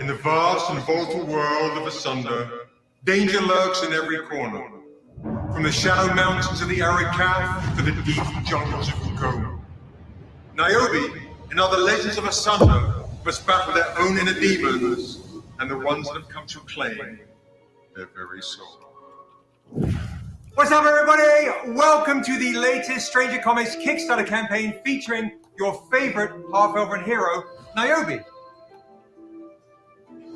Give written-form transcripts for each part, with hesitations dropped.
In the vast and volatile world of Asunder, danger lurks in every corner. From the shallow mountains of the Arikaf to the deep jungles of Kukoma. Niobe and other legends of Asunder must battle their own inner demons and the ones that have come to claim their very soul. What's up, everybody? Welcome to the latest Stranger Comics Kickstarter campaign featuring your favorite half-elven hero, Niobe.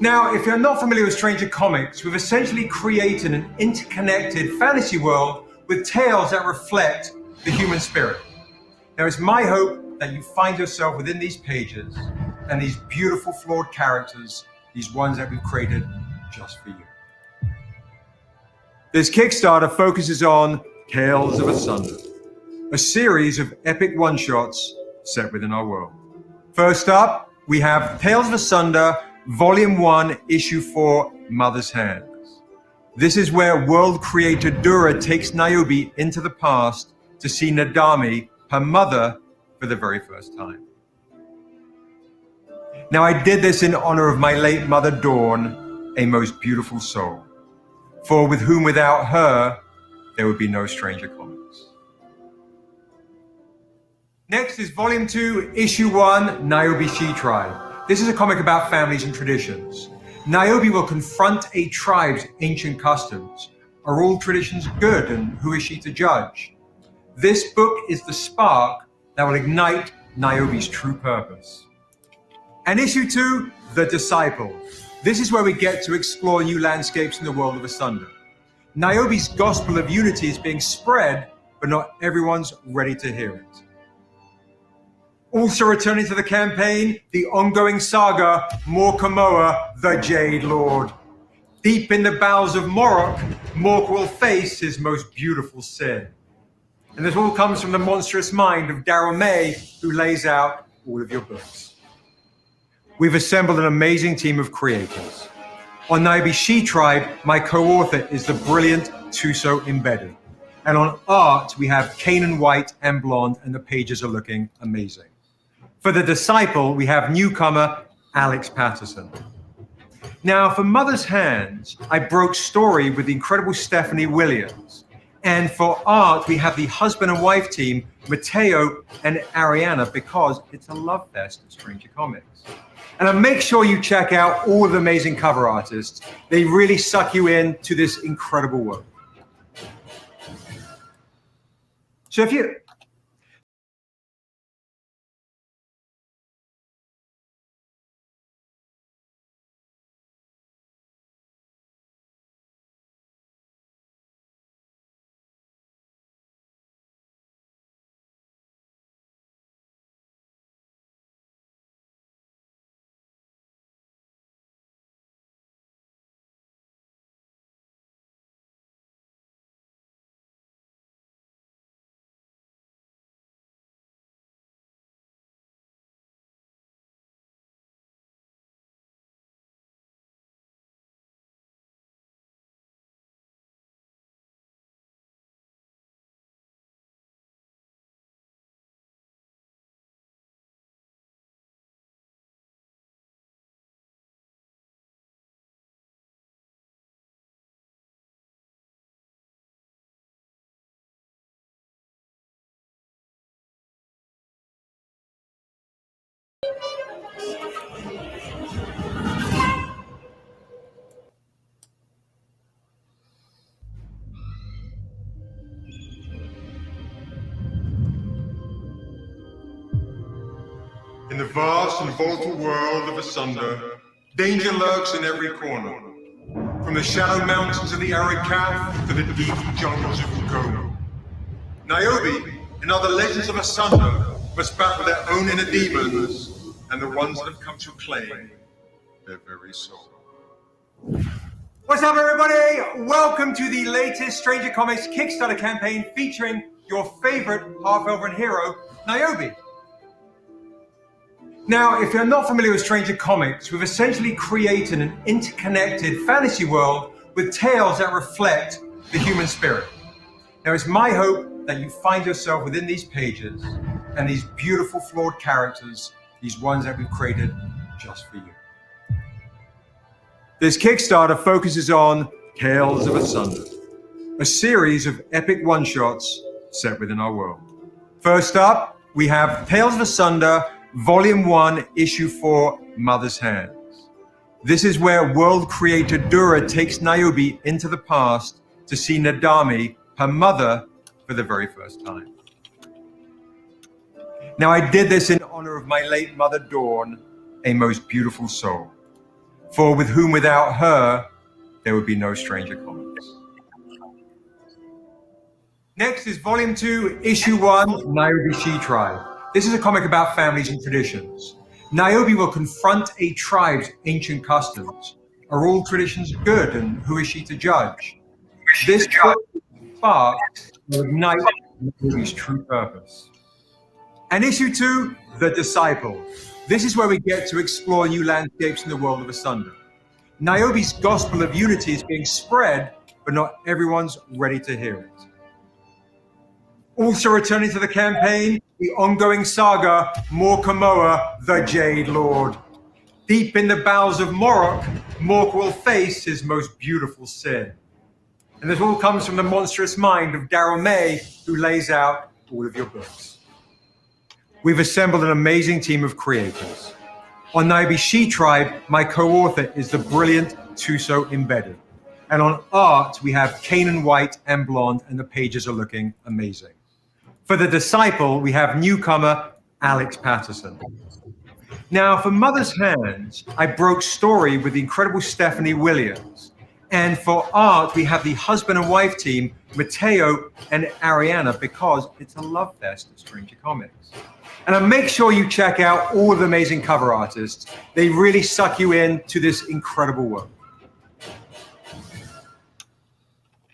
Now, if you're not familiar with Stranger Comics, we've essentially created an interconnected fantasy world with tales that reflect the human spirit. Now, it's my hope that you find yourself within these pages and these beautiful flawed characters, these ones that we've created just for you. This Kickstarter focuses on Tales of Asunder, a series of epic one-shots set within our world. First up, we have Tales of Asunder, Volume 1, Issue 4, Mother's Hands. This is where world creator Dura takes Niobe into the past to see Nadami, her mother, for the very first time. Now, I did this in honor of my late mother Dawn, a most beautiful soul, for with whom without her, there would be no Stranger Comics. Next is Volume 2, Issue 1, Niobe She-Tribe. This is a comic about families and traditions. Niobe will confront a tribe's ancient customs. Are all traditions good, and who is she to judge? This book is the spark that will ignite Niobe's true purpose. And Issue 2, The Disciple. This is where we get to explore new landscapes in the world of Asunder. Niobe's gospel of unity is being spread, but not everyone's ready to hear it. Also returning to the campaign, the ongoing saga, Mork the Jade Lord. Deep in the bowels of Morok, Mork will face his most beautiful sin. And this all comes from the monstrous mind of Daryl May, who lays out all of your books. We've assembled an amazing team of creators. On Niobe She-Tribe, my co-author is the brilliant Tuso Embedded. And on art, we have Kanan White and Blonde, and the pages are looking amazing. For The Disciple, we have newcomer Alex Patterson. Now, for Mother's Hands, I broke story with the incredible Stephanie Williams. And for art, we have the husband and wife team, Matteo and Ariana, because it's a love fest of Stranger Comics. And make sure you check out all the amazing cover artists. They really suck you in to this incredible world. So if you... In the vast and volatile world of Asunder, danger lurks in every corner. From the shallow mountains of the Arikaf to the deep jungles of Kukoma. Niobe and other legends of Asunder must battle their own inner demons and the ones that have come to claim their very soul. What's up, everybody? Welcome to the latest Stranger Comics Kickstarter campaign featuring your favorite half-elven hero, Niobe. Now, if you're not familiar with Stranger Comics, we've essentially created an interconnected fantasy world with tales that reflect the human spirit. Now, it's my hope that you find yourself within these pages and these beautiful flawed characters, these ones that we've created just for you. This Kickstarter focuses on Tales of Asunder, a series of epic one-shots set within our world. First up, we have Tales of Asunder, Volume 1, Issue 4, Mother's Hands. This is where world creator Dura takes Niobe into the past to see Nadami, her mother, for the very first time. Now, I did this in honor of my late mother, Dawn, a most beautiful soul. For with whom without her, there would be no Stranger Comics. Next is Volume 2, Issue 1, Niobe She-Tribe. This is a comic about families and traditions. Niobe will confront a tribe's ancient customs. Are all traditions good, and who is she to judge? This spark will ignite Niobe's true purpose. And Issue 2, The Disciple. This is where we get to explore new landscapes in the world of Asunder. Niobe's gospel of unity is being spread, but not everyone's ready to hear it. Also returning to the campaign, the ongoing saga, Morkamoa, the Jade Lord. Deep in the bowels of Morok, Mork will face his most beautiful sin. And this all comes from the monstrous mind of Daryl May, who lays out all of your books. We've assembled an amazing team of creators. On Niobe She-Tribe, my co-author is the brilliant Tuso Embedded. And on art, we have Kanan White and Blonde, and the pages are looking amazing. For The Disciple, we have newcomer Alex Patterson. Now, for Mother's Hands, I broke story with the incredible Stephanie Williams. And for art, we have the husband and wife team, Matteo and Ariana, because it's a love fest of Stranger Comics. And make sure you check out all of the amazing cover artists. They really suck you in to this incredible work.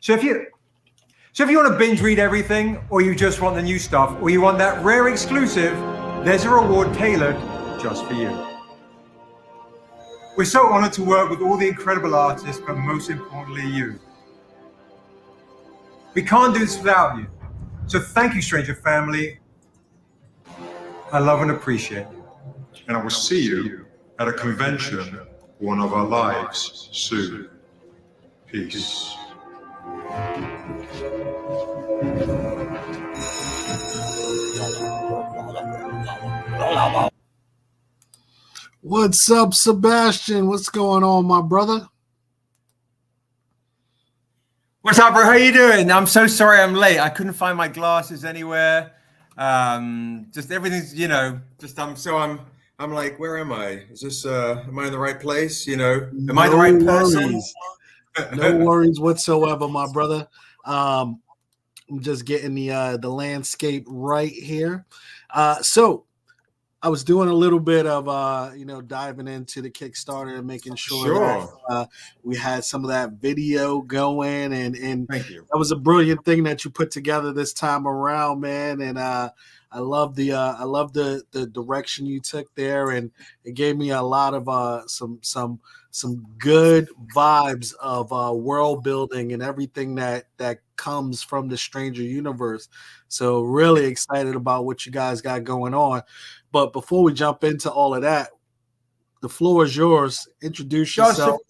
So if you want to binge read everything, or you just want the new stuff, or you want that rare exclusive, there's a reward tailored just for you. We're so honored to work with all the incredible artists, but most importantly, you. We can't do this without you. So thank you, Stranger Family. I love and appreciate you. And I will see you at a convention, one of our lives, soon. Peace. What's up, Sebastian? What's going on, my brother? What's up, bro? How you doing? I'm so sorry I'm late. I couldn't find my glasses anywhere. Just everything's, I'm like, where am I? Is this, am I in the right place? Am I the right person? No worries whatsoever, my brother. I'm just getting the landscape right here. So I was doing a little bit of, diving into the Kickstarter and making sure that we had some of that video going. And thank you. That was a brilliant thing that you put together this time around, man. And I love the direction you took there, and it gave me a lot of some good vibes of world building and everything that comes from the Stranger Universe. So really excited about what you guys got going on. But before we jump into all of that, the floor is yours. Introduce yourself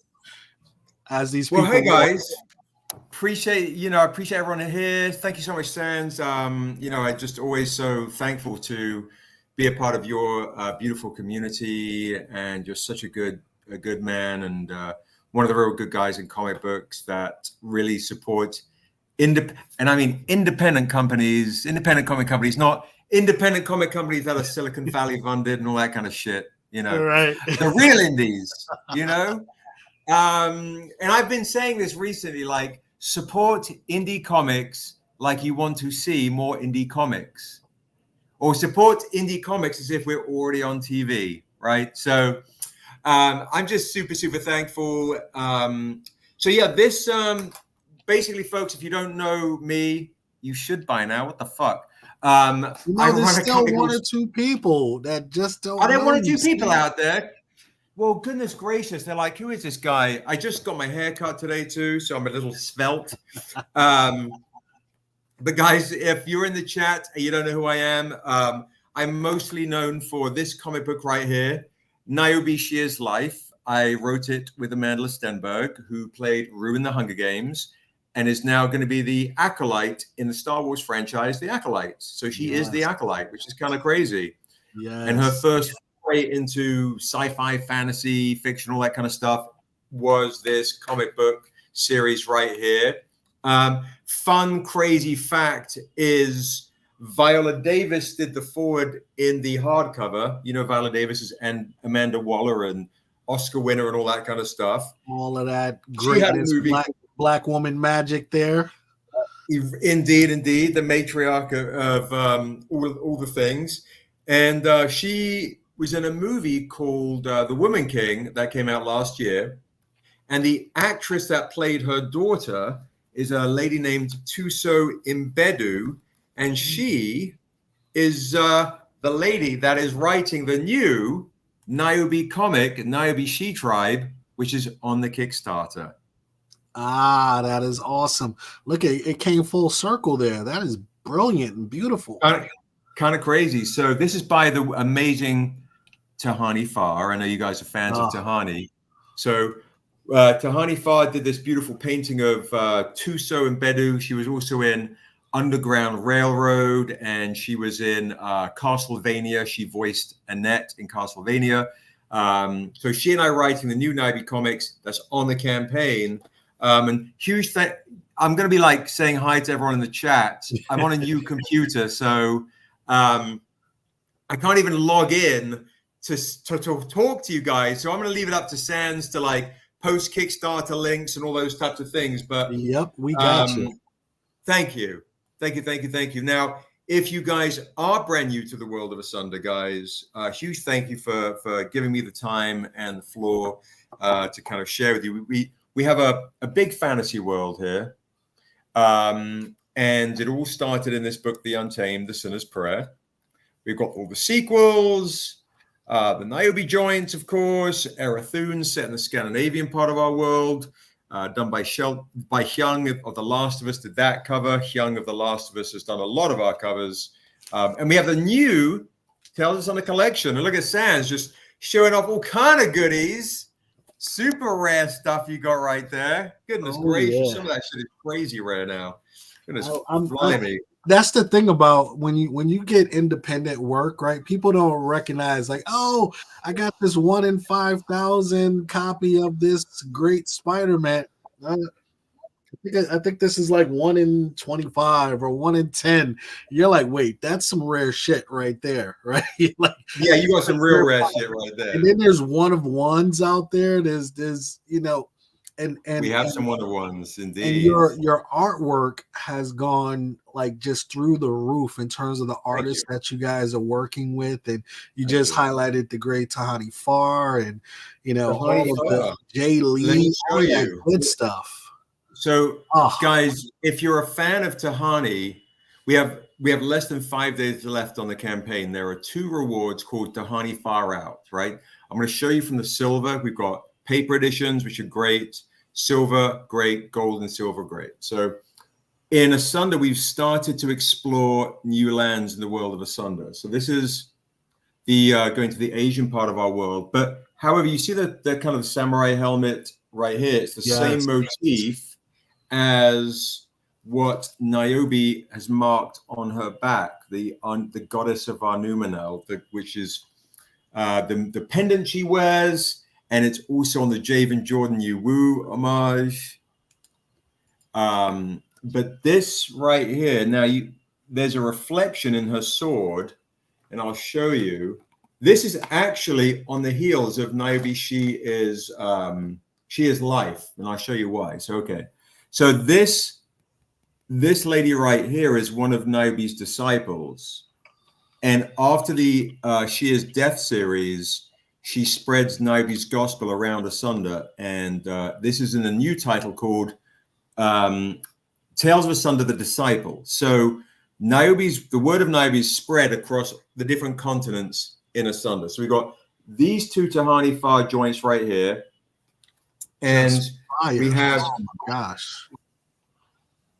as these people. Well, hey guys, appreciate everyone here. Thank you so much, Sans. I just always so thankful to be a part of your beautiful community, and you're such a good man, and one of the real good guys in comic books that really support independent companies, independent comic companies, not independent comic companies that are Silicon Valley funded and all that kind of shit, Right. The real indies, And I've been saying this recently, like, support indie comics like you want to see more indie comics, or support indie comics as if we're already on TV, right? So I'm just super, super thankful. This basically, folks, if you don't know me, you should by now. What the fuck? There's still one or two people that just don't. Are there one or two people out there? Well, goodness gracious, they're like, who is this guy? I just got my hair cut today too, so I'm a little svelte. But guys, if you're in the chat and you don't know who I am, I'm mostly known for this comic book right here, Niobe Shear's Life. I wrote it with Amanda Stenberg, who played Rue in the Hunger Games, and is now going to be the Acolyte in the Star Wars franchise, The Acolyte. So she is the Acolyte, which is kind of crazy. Yes. And her first foray into sci-fi, fantasy, fiction, all that kind of stuff was this comic book series right here. Fun, crazy fact is Viola Davis did the forward in the hardcover. You know, Viola Davis is and Amanda Waller and Oscar winner and all that kind of stuff. All of that She had a greatness, movie. black woman magic there. Indeed, the matriarch of all the things. And she was in a movie called The Woman King that came out last year. And the actress that played her daughter is a lady named Tuso Imbedu. And she is the lady that is writing the new Niobe comic, Niobe She-Tribe, which is on the Kickstarter. Ah, that is awesome. Look, it came full circle there. That is brilliant and beautiful. Kind of crazy. So this is by the amazing Tahani Farr. I know you guys are fans of Tahani. So Tahani Farr did this beautiful painting of Tuso Imbedu. She was also in Underground Railroad, and she was in Castlevania. She voiced Annette in Castlevania. So she and I writing the new Niobe comics that's on the campaign. And huge thank. I'm going to be like saying hi to everyone in the chat. I'm on a new computer, so I can't even log in to talk to you guys. So I'm going to leave it up to Sans to like post Kickstarter links and all those types of things. But yep, we got you. Thank you. Now, if you guys are brand new to the world of Asunder, guys, huge thank you for giving me the time and the floor to kind of share with you. We have a big fantasy world here. And it all started in this book, The Untamed, The Sinner's Prayer. We've got all the sequels, the Niobe joint, of course, Erathun, set in the Scandinavian part of our world, done by Hyung of The Last of Us, did that cover. Hyung of The Last of Us has done a lot of our covers. And we have the new Tales of Asunder collection. And look at Sans just showing off all kind of goodies. Super rare stuff you got right there. Goodness gracious. Yeah. Some of that shit is crazy rare now. Goodness blimey. That's the thing about when you get independent work, right? People don't recognize like, oh, I got this 1 in 5,000 copy of this great Spider-Man. I think this is like 1 in 25 or 1 in 10. You're like, wait, that's some rare shit right there, right? Like, yeah, you got some real rare shit right there. And then there's one of ones out there. There's and we have some one of ones indeed. And your artwork has gone like just through the roof in terms of the artists that you guys are working with, and you just highlighted the great Tahani Farr and all of the Jay Lee, all that good stuff. So, guys, if you're a fan of Tahani, we have less than 5 days left on the campaign. There are 2 rewards called Tahani Far Out, right? I'm going to show you from the silver. We've got paper editions, which are great. Silver, great. Gold and silver, great. So in Asunder, we've started to explore new lands in the world of Asunder. So this is the going to the Asian part of our world. But however, you see the kind of samurai helmet right here. It's the same motif as what Niobe has marked on her back, the goddess of Arnumenel, which is the pendant she wears, and it's also on the Javen Jordan Yu Wu homage. But this right here, now there's a reflection in her sword, and I'll show you. This is actually on the heels of Niobe. She is life, and I'll show you why. So this lady right here is one of Niobe's disciples. And after the She Is Death series, she spreads Niobe's gospel around Asunder. And this is in a new title called Tales of Asunder, the Disciple. So the word of Niobe is spread across the different continents in Asunder. So we've got these 2 Tahani Farr joints right here. And we have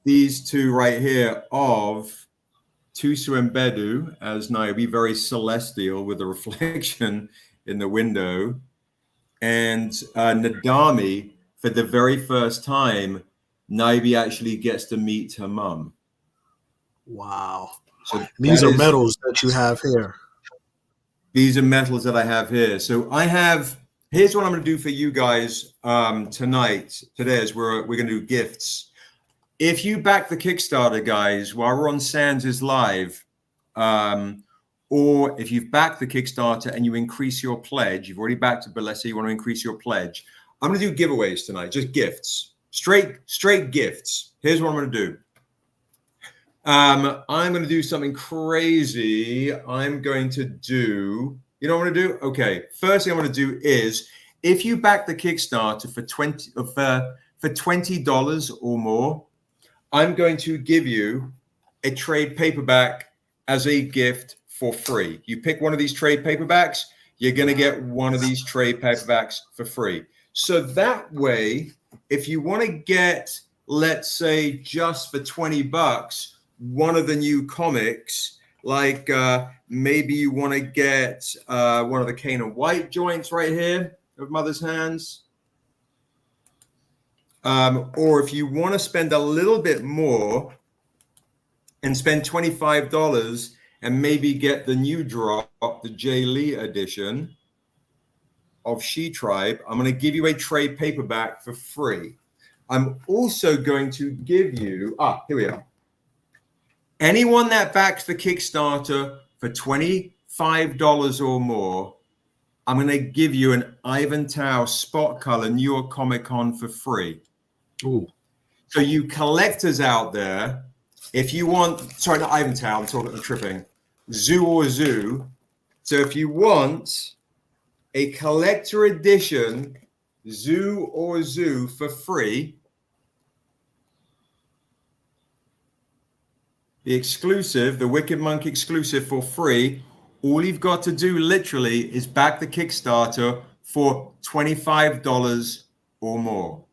these 2 right here of Tuso Imbedu as Niobe, very celestial with a reflection in the window. and Nadami, for the very first time, Naibi actually gets to meet her mum. Wow. So These that are is- medals that you have here. These are medals that I have here. So here's what I'm going to do for you guys today is we're going to do gifts. If you back the Kickstarter, guys, while we're on Sans' live, or if you've backed the Kickstarter and you increase your pledge, you've already backed it, but let's say you want to increase your pledge. I'm going to do giveaways tonight, just gifts, straight gifts. Here's what I'm going to do. I'm going to do something crazy. I'm going to do, you know what I'm going to do? Okay. First thing I'm going to do is if you back the Kickstarter for $20 or more, I'm going to give you a trade paperback as a gift for free. You pick one of these trade paperbacks, you're going to get one of these trade paperbacks for free. So that way, if you want to get, let's say, just for $20, one of the new comics, like maybe you want to get one of the Canaan White joints right here of Mother's Hands. Or if you want to spend a little bit more and spend $25 and maybe get the new drop, the Jay Lee edition of She Tribe, I'm going to give you a trade paperback for free. I'm also going to give you, here we are. Anyone that backs the Kickstarter for $25 or more, I'm going to give you an Ivan Tao Spot Color New York Comic Con for free. Ooh. So you collectors out there, if you want, sorry, not Ivan Tao, I'm tripping, Zoo or Zoo. So if you want a collector edition Zoo or Zoo for free, the exclusive, the Wicked Monk exclusive for free, all you've got to do literally is back the Kickstarter for $25 or more.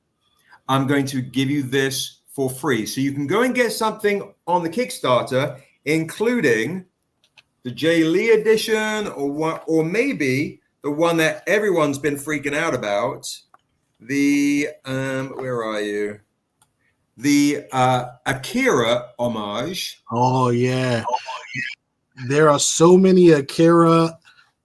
I'm going to give you this for free. So you can go and get something on the Kickstarter, including the Jay Lee edition or maybe the one that everyone's been freaking out about, the, where are you? The Akira homage. Oh, yeah. There are so many Akira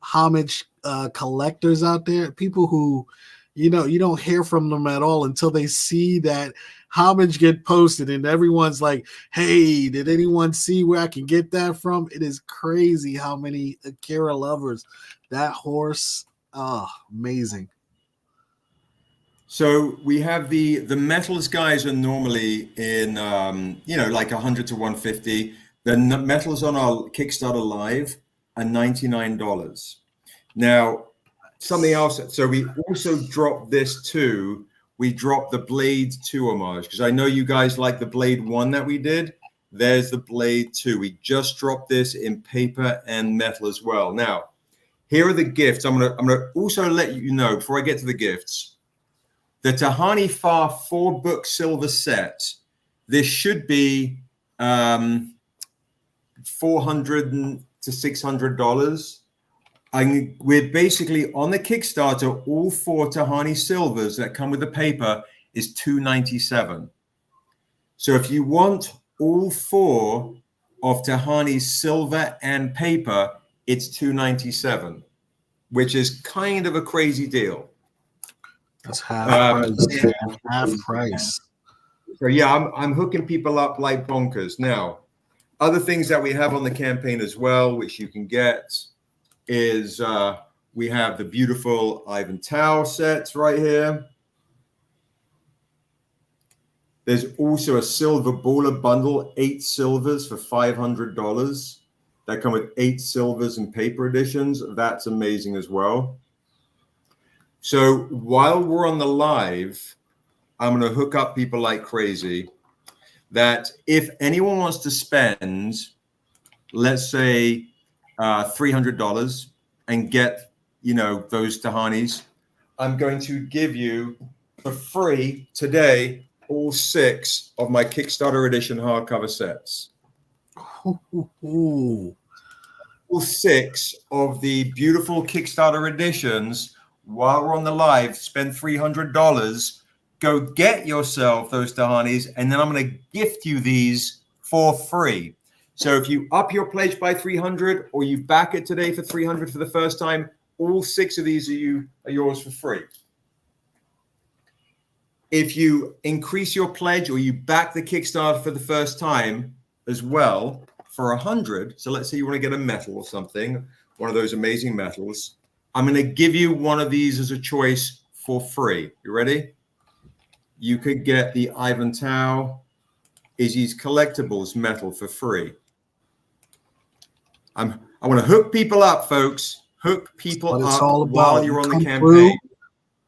homage collectors out there, people who, you don't hear from them at all until they see that homage get posted and everyone's like, hey, did anyone see where I can get that from? It is crazy how many Akira lovers. That horse, amazing. So we have the metals guys are normally in, like 100 to 150. The metals on our Kickstarter live are $99. Now, something else. So we also dropped this too. We dropped the Blade 2 homage because I know you guys like the Blade 1 that we did. There's the Blade 2. We just dropped this in paper and metal as well. Now, here are the gifts. I'm gonna also let you know before I get to the gifts. The Tahani Far 4-book silver set. This should be $400 to $600. We're basically on the Kickstarter. All 4 Tahani silvers that come with the paper is $297. So if you want all 4 of Tahani's silver and paper, it's $297, which is kind of a crazy deal. That's half price. So yeah, I'm hooking people up like bonkers. Now, other things that we have on the campaign as well, which you can get, is we have the beautiful Ivan Tao sets right here. There's also a silver baller bundle, 8 silvers for $500. That come with 8 silvers and paper editions. That's amazing as well. So while we're on the live, I'm going to hook up people like crazy. That if anyone wants to spend, let's say, $300 and get, those Tahanis, I'm going to give you for free today all 6 of my Kickstarter edition hardcover sets. Ooh. All 6 of the beautiful Kickstarter editions while we're on the live, spend $300, go get yourself those Tahanis, and then I'm going to gift you these for free. So if you up your pledge by 300 or you back it today for 300 for the first time, all 6 of these are yours for free. If you increase your pledge or you back the Kickstarter for the first time as well for 100, so let's say you want to get a medal or something, one of those amazing medals, I'm going to give you one of these as a choice for free. You ready? You could get the Ivan Tao Izzy's Collectibles medal for free. I want to hook people up, folks. Hook people up while you're on the campaign.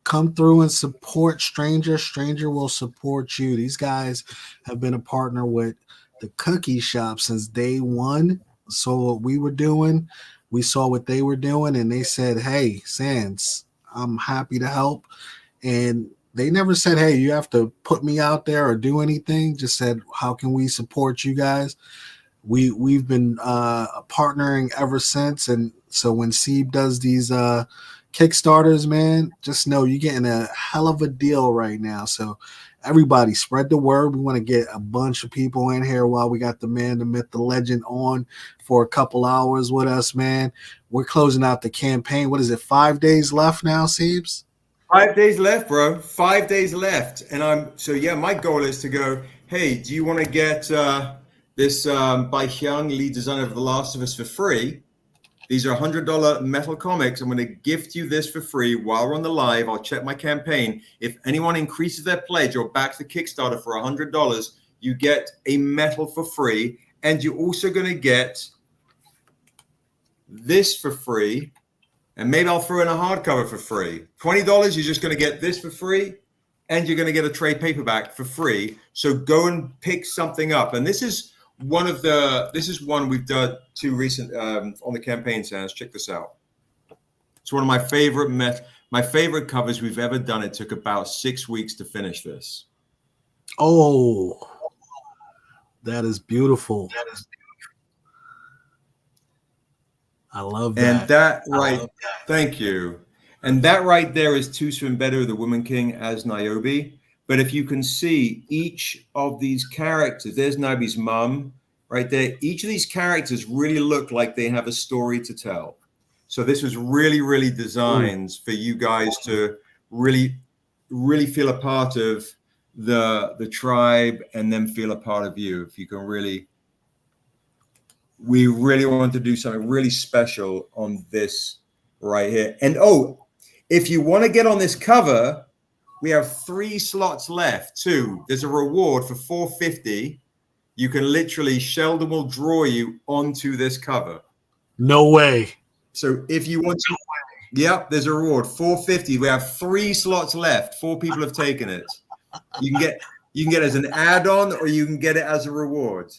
Come through and support Stranger. Stranger will support you. These guys have been a partner with the cookie shop since day one. So what we were doing, we saw what they were doing, and they said, hey, Sans, I'm happy to help. And they never said, hey, you have to put me out there or do anything. Just said, how can we support you guys? We've been partnering ever since. And so when Seb does these Kickstarters, man, just know you're getting a hell of a deal right now. So everybody spread the word. We want to get a bunch of people in here while we got the man, the myth, the legend on for a couple hours with us, man. We're closing out the campaign. What is it, 5 days left now, Sebs? 5 days left, bro. 5 days left. And my goal is to go, hey, do you want to get this by Hyung, lead designer of The Last of Us, for free? These are $100 metal comics. I'm going to gift you this for free while we're on the live. I'll check my campaign. If anyone increases their pledge or backs the Kickstarter for $100, you get a metal for free. And you're also going to get this for free. And maybe I'll throw in a hardcover for free. $20, you're just going to get this for free. And you're going to get a trade paperback for free. So go and pick something up. And this is one we've done two recent on the campaign, Sans. Check this out. It's one of my favorite covers we've ever done. It took about 6 weeks to finish this. Oh, that is beautiful. I love that. And that right, thank you. And that right there is Tusa Mbedu, the Woman King, as Niobe. But if you can see each of these characters, there's Niobe's mum right there. Each of these characters really look like they have a story to tell. So this was really, really designed for you guys to really, really feel a part of the tribe and then feel a part of you. If you can really, we really want to do something really special on this right here. And if you want to get on this cover, we have 3 slots left too. There's a reward for $450. You can literally, Sheldon will draw you onto this cover. No way. So if you want to, yep, there's a reward, $450. We have 3 slots left. 4 people have taken it. You can get it as an add-on or you can get it as a reward.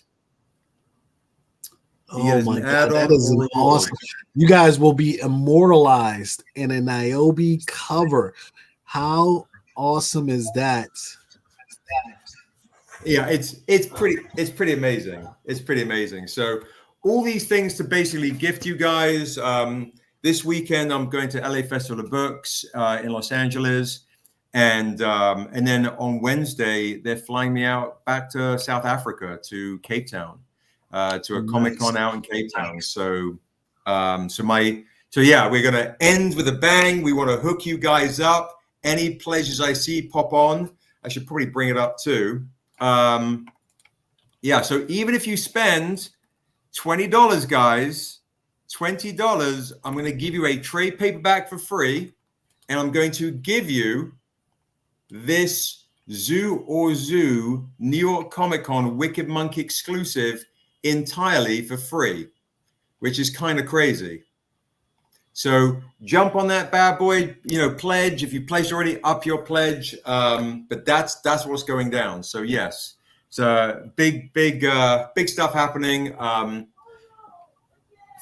Oh my God, that is awesome. You guys will be immortalized in a Niobe cover. How awesome is that? Yeah, it's pretty amazing. It's pretty amazing. So all these things to basically gift you guys. This weekend I'm going to LA Festival of Books in Los Angeles, and then on Wednesday they're flying me out back to South Africa to Cape Town, to a Comic-Con out in Cape Town. So we're gonna end with a bang. We want to hook you guys up. Any pleasures I see pop on, I should probably bring it up too. So even if you spend $20, guys, $20, I'm going to give you a trade paperback for free, and I'm going to give you this Zoo or Zoo New York Comic Con Wicked Monk exclusive entirely for free, which is kind of crazy. So jump on that bad boy, pledge. If you pledged already, up your pledge. But that's what's going down. So yes, it's big stuff happening.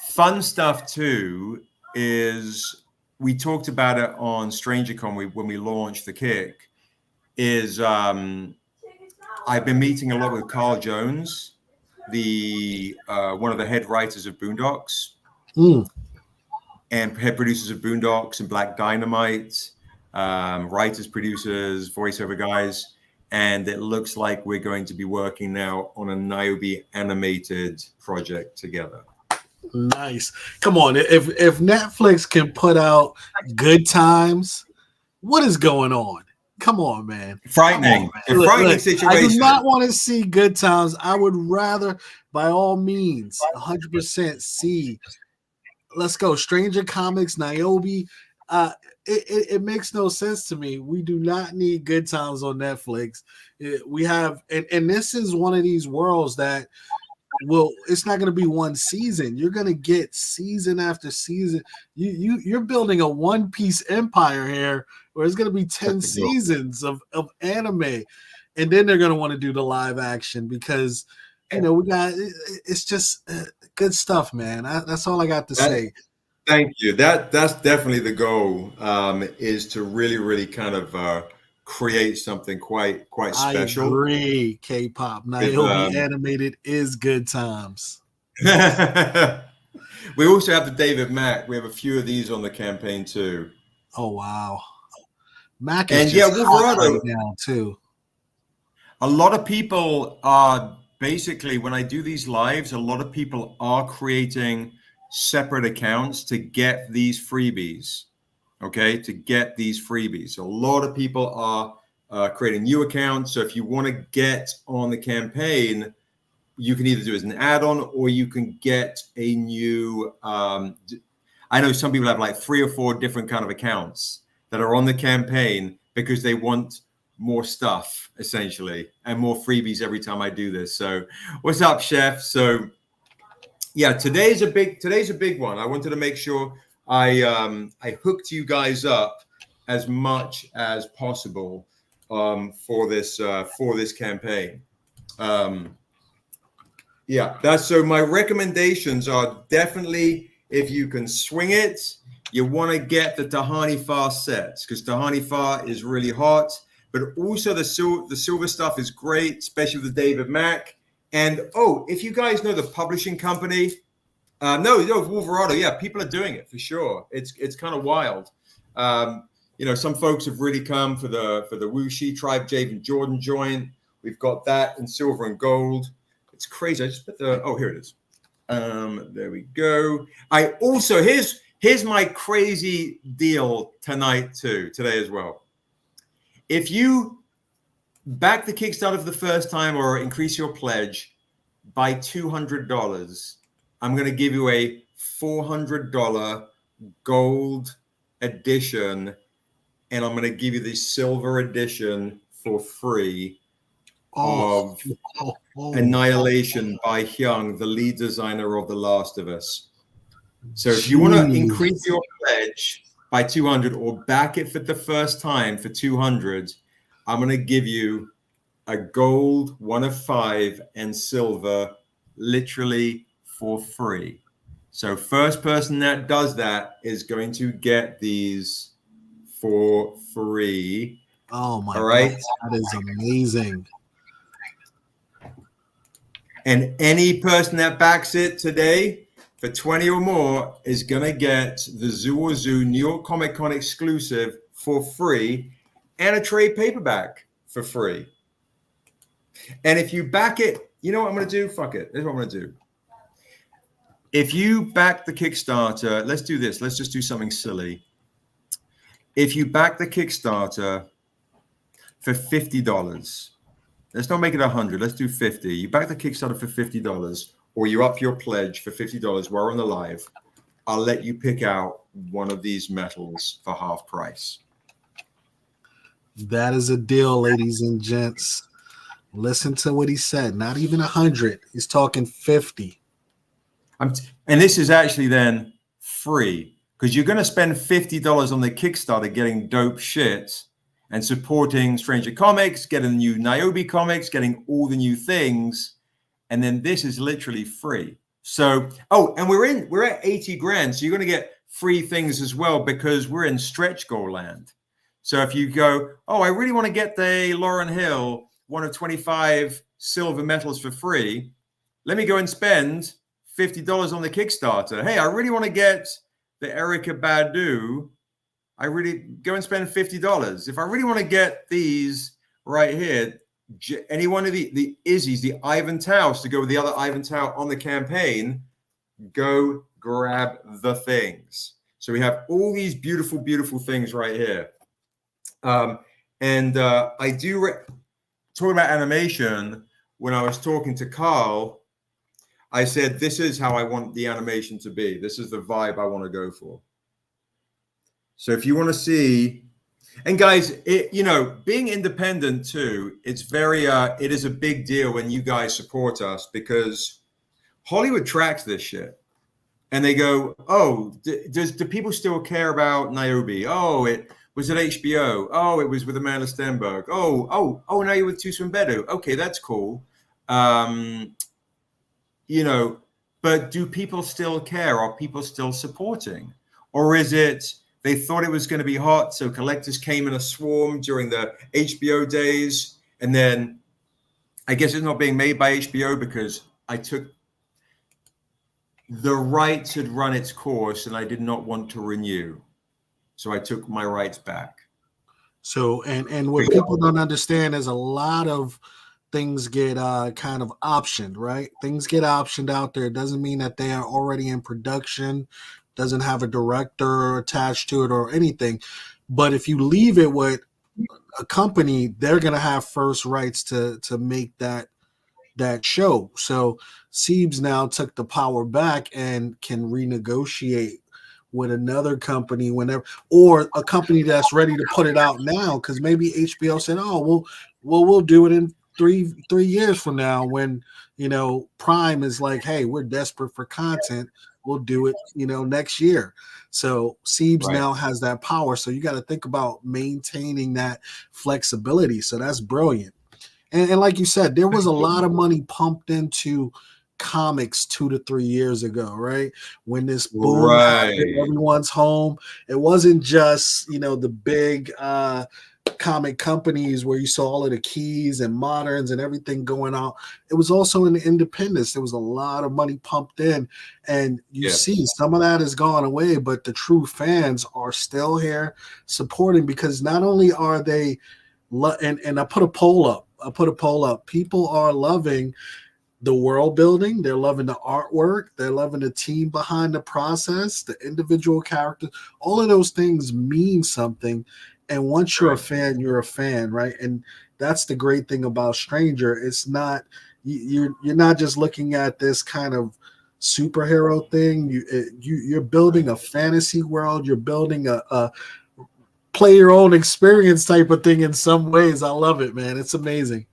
Fun stuff too is, we talked about it on StrangerCon when we launched the Kick. Is I've been meeting a lot with Carl Jones, the one of the head writers of Boondocks. and head producers of Boondocks and Black Dynamite, writers, producers, voiceover guys. And it looks like we're going to be working now on a Niobe animated project together. Nice. Come on, if Netflix can put out Good Times, what is going on? Come on, man. Frightening. A Look, frightening look, situation. I do not want to see Good Times. I would rather, by all means, 100% see. Let's go. Stranger Comics, Niobe. It makes no sense to me. We do not need Good Times on Netflix. We have, and this is one of these worlds that it's not going to be one season. You're going to get season after season. You're building a One Piece empire here, where it's going to be 10 seasons of anime, and then they're going to want to do the live action because it's just good stuff, man. That's all I got to say. Thank you. That's definitely the goal. Is to really kind of create something quite special. I agree. K-pop Niobe animated is Good Times. We also have the David Mack. We have a few of these on the campaign too. Oh wow, Mack is Wolverado right now too. A lot of people are basically, when I do these lives, a lot of people are creating separate accounts to get these freebies. Okay, to get these freebies. So a lot of people are creating new accounts. So if you want to get on the campaign, you can either do it as an add-on or you can get a new. I know some people have like 3 or 4 different kind of accounts that are on the campaign because they want more stuff essentially and more freebies every time I do this. So what's up, Chef? So yeah, today's a big one. I wanted to make sure I hooked you guys up as much as possible for this campaign. That's so my recommendations are definitely, if you can swing it, you want to get the Tahani Far sets because Tahani Far is really hot, but also the silver stuff is great, especially with the David Mack. And if you guys know the publishing company. No, Wolverado. Yeah, people are doing it for sure. It's kind of wild. Some folks have really come for the Wuxi Tribe Javen Jordan joint. We've got that in silver and gold. It's crazy. I just put here it is. There we go. I also here's my crazy deal today as well. If you back the Kickstarter for the first time or increase your pledge by $200. I'm going to give you a $400 gold edition, and I'm going to give you the silver edition for free of Annihilation by Hyung, the lead designer of The Last of Us. So if you want to increase your pledge by 200 or back it for the first time for 200, I'm going to give you a gold 1 of 5 and silver literally for free. So first person that does that is going to get these for free. Oh my God, that is amazing. And any person that backs it today for 20 or more is going to get the Zoo or Zoo New York Comic Con exclusive for free and a trade paperback for free. And if you back it, you know what I'm going to do? Fuck it. Here's what I'm going to do. If you back the Kickstarter, let's do this. Let's just do something silly. If you back the Kickstarter for $50, let's not make it 100. Let's do 50. You back the Kickstarter for $50, or you up your pledge for $50 while we're on the live. I'll let you pick out one of these metals for half price. That is a deal, ladies and gents. Listen to what he said. Not even 100. He's talking 50. And this is actually then free because you're going to spend $50 on the Kickstarter getting dope shit and supporting Stranger Comics, getting new Niobe comics, getting all the new things. And then this is literally free. So, and we're at 80 grand. So you're going to get free things as well because we're in stretch goal land. So if you go, I really want to get the Lauryn Hill 1 of 25 silver metals for free. Let me go and spend $50 on the Kickstarter. Hey, I really want to get the Erykah Badu, I really go and spend $50. If I really want to get these right here, any one of the Izzy's, the Ivan Taus to go with the other Ivan Tao on the campaign, go grab the things. So we have all these beautiful, beautiful things right here. I do talk about animation. When I was talking to Carl, I said, this is how I want the animation to be. This is the vibe I want to go for. So if you want to see, and guys, being independent too, it is a big deal when you guys support us, because Hollywood tracks this shit. And they go, oh, do people still care about Niobe? Oh, it was at HBO. Oh, it was with Amanda Stenberg. Oh, now you're with Toussaint Mbedu. Okay, that's cool. But do people still care? Are people still supporting? Or is it they thought it was going to be hot, so collectors came in a swarm during the HBO days, and then I guess it's not being made by HBO because the rights had run its course and I did not want to renew. So I took my rights back. So, and what people don't understand is a lot of things get kind of optioned, right? Things get optioned out there. It doesn't mean that they are already in production, doesn't have a director attached to it or anything. But if you leave it with a company, they're going to have first rights to make that show. So Siebes now took the power back and can renegotiate with another company whenever, or a company that's ready to put it out now, because maybe HBO said, oh, we'll do it in three years from now when Prime is like, hey, we're desperate for content, we'll do it next year. So Siebes now has that power. So you got to think about maintaining that flexibility. So that's brilliant. And like you said, there was a lot of money pumped into comics 2 to 3 years ago, right? When this boom happened, everyone's home. It wasn't just, the big comic companies where you saw all of the Keys and Moderns and everything going out. It was also in the independents. There was a lot of money pumped in, and you see some of that has gone away, but the true fans are still here supporting, because not only are they, and I put a poll up. People are loving the world building. They're loving the artwork. They're loving the team behind the process, the individual characters. All of those things mean something. And once you're a fan, you're a fan, right? And that's the great thing about Stranger. It's not, you're not just looking at this kind of superhero thing. You're building a fantasy world. You're building a play your own experience type of thing in some ways. I love it, man. It's amazing.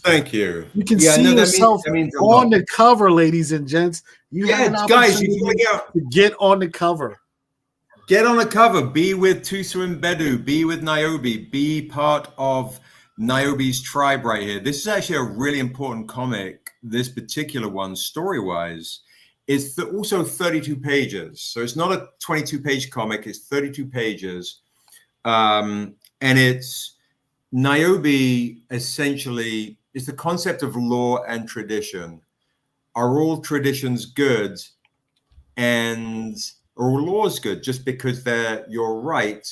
Thank you. You can see yourself on the cover, ladies and gents. You have an guys, to get on the cover. Get on the cover. Be with Toussaint Mbedu. Be with Niobe. Be part of Niobe's tribe right here. This is actually a really important comic. This particular one, story-wise, is also 32 pages. So it's not a 22-page comic. It's 32 pages. And it's Niobe essentially is the concept of law and tradition. Are all traditions good, and are all laws good just because they're your right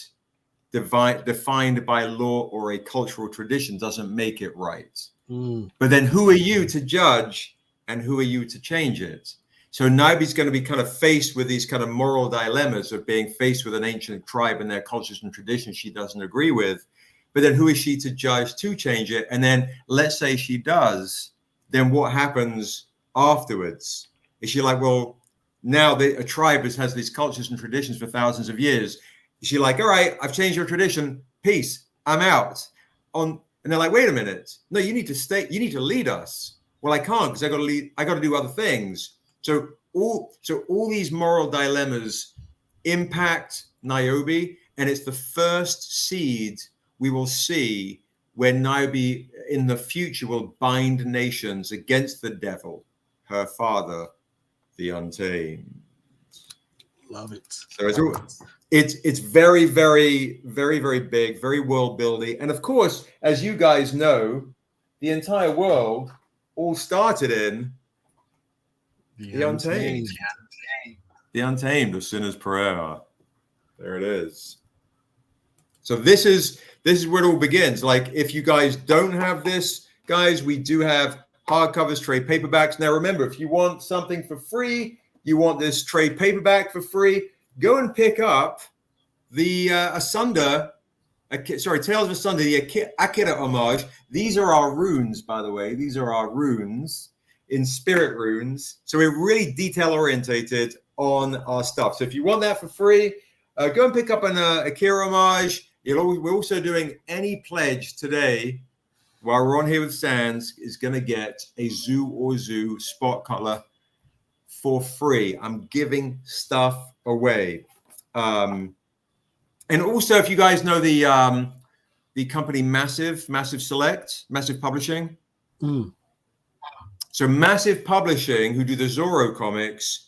defined by law or a cultural tradition doesn't make it right. But then who are you to judge and who are you to change it? So Niobe's going to be kind of faced with these kind of moral dilemmas of being faced with an ancient tribe and their cultures and traditions she doesn't agree with. But then who is she to judge to change it? And then let's say she does, then what happens afterwards? Is she like, well, now a tribe has these cultures and traditions for thousands of years. Is she like, all right, I've changed your tradition. Peace. I'm out. And they're like, wait a minute. No, you need to stay. You need to lead us. Well, I can't because I got to lead. I got to do other things. So all these moral dilemmas impact Niobe, and it's the first seed we will see where Niobe in the future will bind nations against the devil, her father, the Untamed. Love it. So it's very, very, very, very big, very world building. And of course, as you guys know, the entire world all started in the Untamed. The Untamed, A Sinner's Prayer. There it is. So this is where it all begins. Like, if you guys don't have this, guys, we do have hardcovers, trade paperbacks. Now, remember, if you want something for free, you want this trade paperback for free, go and pick up the Asunder, Tales of Asunder, the Akira homage. These are our runes, by the way. These are our runes in spirit runes. So we're really detail orientated on our stuff. So if you want that for free, go and pick up an Akira homage. We're also doing any pledge today while we're on here with Sans is going to get a Zoo or Zoo spot color for free. I'm giving stuff away. And also, if you guys know the company Massive Select, Massive Publishing. So Massive Publishing, who do the Zorro comics,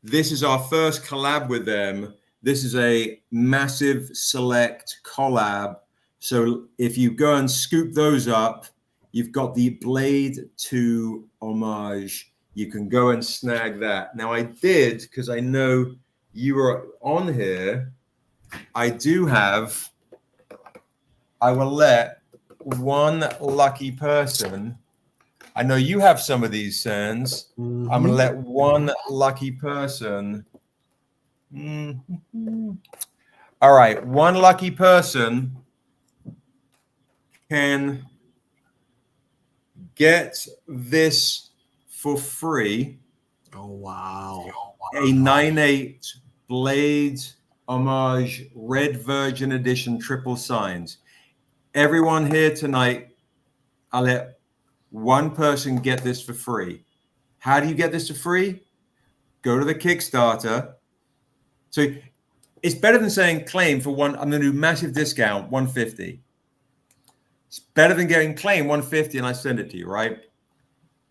this is our first collab with them. This is a Massive Select collab. So if you go and scoop those up, you've got the Blade 2 homage. You can go and snag that. Now I did, because I know you were on here, I will let one lucky person, I know you have some of these, Sans. I'm going to let one lucky person. All right, one lucky person can get this for free. Oh, wow. A 9/8 Blade homage Red Virgin Edition triple signs. Everyone here tonight, I'll let one person get this for free. How do you get this for free? Go to the Kickstarter. So it's better than saying claim for one. I'm going to do massive discount, $150. It's better than getting claim $150 and I send it to you, right?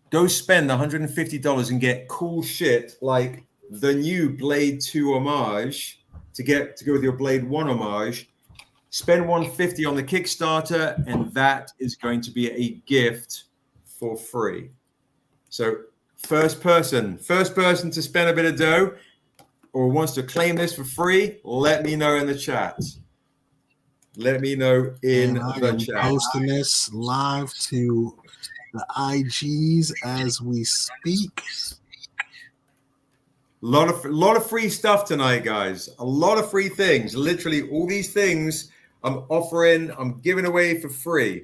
Go spend $150 and get cool shit like the new Blade 2 homage to go with your Blade 1 homage. Spend $150 on the Kickstarter, and that is going to be a gift for free. So first person to spend a bit of dough or wants to claim this for free, let me know in the chat. Let me know in the chat. Posting this live to the IGs as we speak. A lot of free stuff tonight, guys. A lot of free things. Literally all these things I'm giving away for free.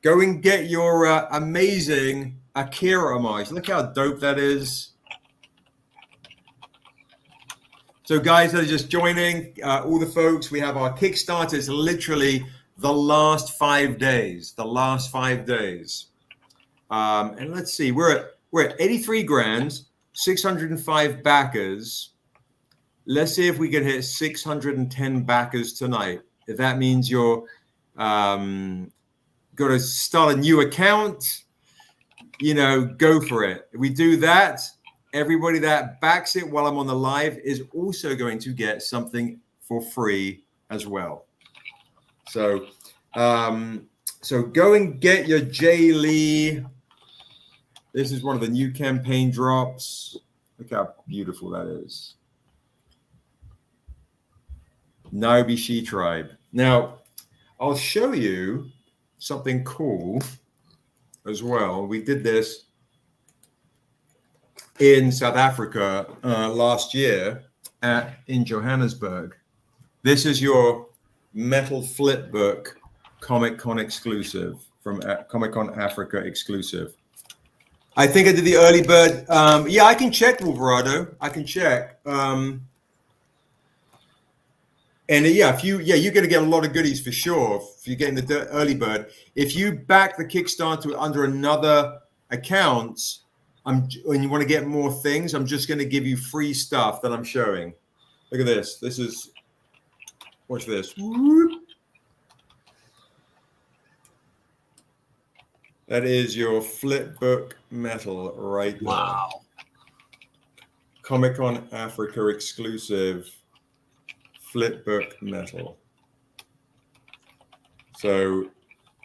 Go and get your amazing Akira homage. Look how dope that is. So guys that are just joining, all the folks, we have our Kickstarter. It's literally the last 5 days. And let's see, we're at 83 grand, 605 backers. Let's see if we can hit 610 backers tonight. If that means you're got to start a new account, go for it. If we do that, everybody that backs it while I'm on the live is also going to get something for free as well. So, so go and get your Jay Lee. This is one of the new campaign drops. Look how beautiful that is. Naibi She Tribe. Now, I'll show you something cool as well. We did this in South Africa last year in Johannesburg. This is your metal flip book, Comic Con exclusive, from Comic Con Africa exclusive. I think I did the early bird. Yeah, I can check, Wolverado. I can check. And yeah, you're going to get a lot of goodies for sure if you're getting the early bird. If you back the Kickstarter under another account, and you want to get more things, I'm just going to give you free stuff that I'm showing. Look at this. Watch this. That is your flipbook metal right there. Wow. Comic Con Africa exclusive flipbook metal. So,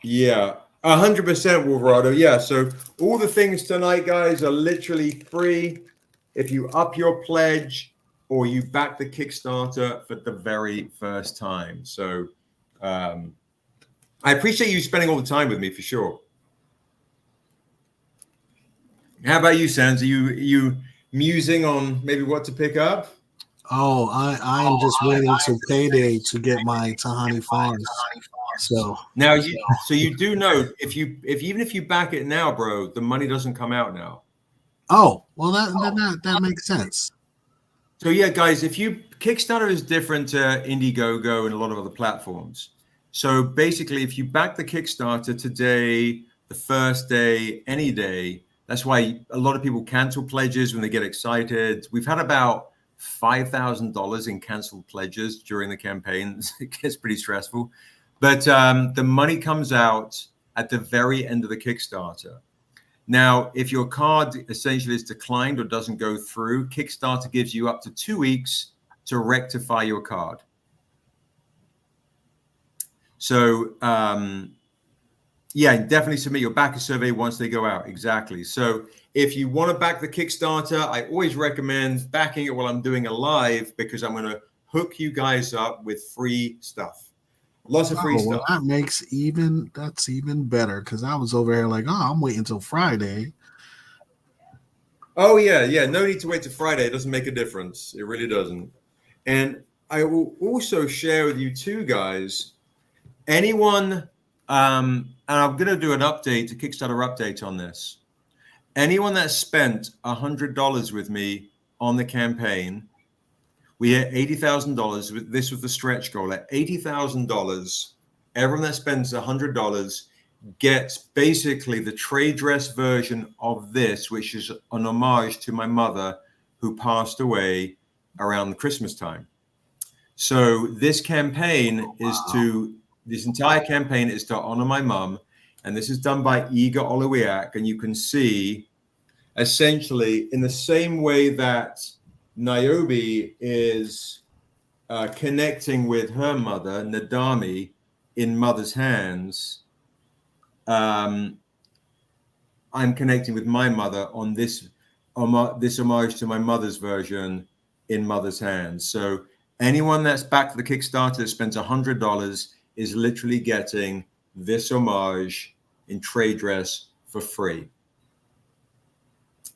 yeah, 100% Wolverado. Yeah, so all the things tonight, guys, are literally free. If you up your pledge, or you back the Kickstarter for the very first time. So I appreciate you spending all the time with me for sure. How about you, Sans? Are you musing on maybe what to pick up? Oh, I am just waiting to payday to get my Tahani Farms. So Now you do know even if you back it now, bro, the money doesn't come out now. oh well that makes sense. So yeah, guys, if you Kickstarter is different to Indiegogo and a lot of other platforms. So basically, if you back the Kickstarter today, the first day, any day, that's why a lot of people cancel pledges when they get excited. We've had about $5,000 in canceled pledges during the campaign. It gets pretty stressful, but the money comes out at the very end of the Kickstarter. Now, if your card essentially is declined or doesn't go through, Kickstarter gives you up to 2 weeks to rectify your card. So, yeah, definitely submit your backer survey once they go out. Exactly. So if you want to back the Kickstarter, I always recommend backing it while I'm doing a live, because I'm going to hook you guys up with free stuff. Lots of free stuff. Well, that's even better, because I was over here like, oh, I'm waiting until Friday. Oh yeah. No need to wait till Friday. It doesn't make a difference. It really doesn't. And I will also share with you too, guys, anyone, and I'm going to do an update, a Kickstarter update on this. Anyone that spent $100 with me on the campaign, we hit $80,000. This was the stretch goal. At $80,000, everyone that spends $100 gets basically the trade dress version of this, which is an homage to my mother who passed away around the Christmas time. So this campaign is this entire campaign is to honor my mum. And this is done by Iga Oluwiak. And you can see essentially in the same way that Niobe is connecting with her mother, Nadami, in Mother's Hands. I'm connecting with my mother on this homage to my mother's version in Mother's Hands. So anyone that's back to the Kickstarter that spends $100 is literally getting this homage in trade dress for free.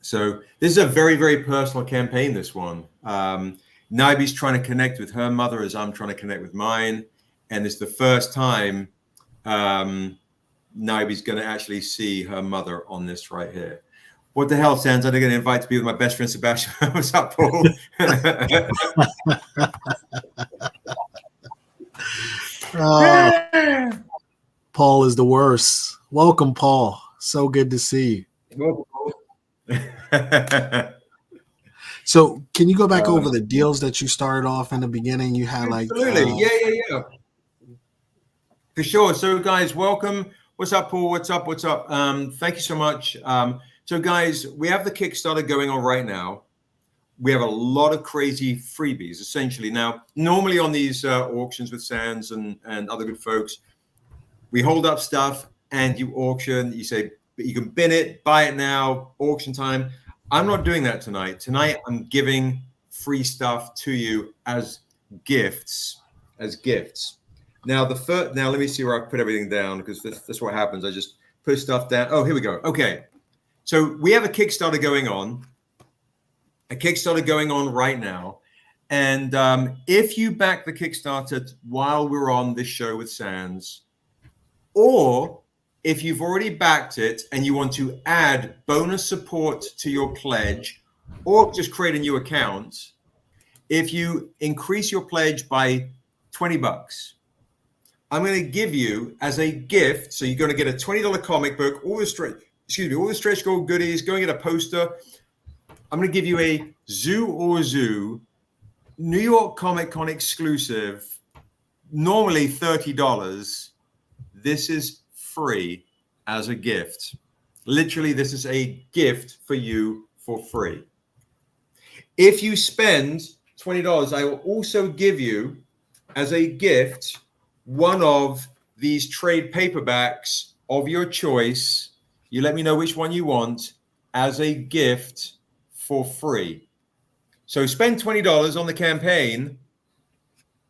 So this is a very, very personal campaign, this one. Niobe's trying to connect with her mother as I'm trying to connect with mine. And it's the first time Niobe's going to actually see her mother on this right here. What the hell, Sans? I'm going to invite to be with my best friend, Sebastian. What's up, Paul? Paul is the worst. Welcome, Paul. So good to see you. So can you go back over the deals that you started off in the beginning? You had like absolutely. Yeah. For sure. So guys, welcome. What's up, Paul? What's up? Thank you so much. So guys, we have the Kickstarter going on right now. We have a lot of crazy freebies, essentially. Now, normally on these auctions with Sans and other good folks, we hold up stuff and you auction. You say, you can bin it, buy it now, auction time. I'm not doing that tonight. Tonight, I'm giving free stuff to you as gifts. Now, let me see where I put everything down, because that's what happens. I just put stuff down. Oh, here we go. Okay. So we have a Kickstarter going on. Right now. And if you back the Kickstarter while we're on this show with Sans, or if you've already backed it and you want to add bonus support to your pledge, or just create a new account, if you increase your pledge by $20, I'm going to give you as a gift. So you're going to get a $20 comic book, all the stretch goal goodies, go and get a poster. I'm going to give you a Zoo or Zoo New York Comic Con exclusive, normally $30. This is free as a gift. Literally, this is a gift for you for free. If you spend $20, I will also give you as a gift one of these trade paperbacks of your choice. You let me know which one you want as a gift for free. So spend $20 on the campaign.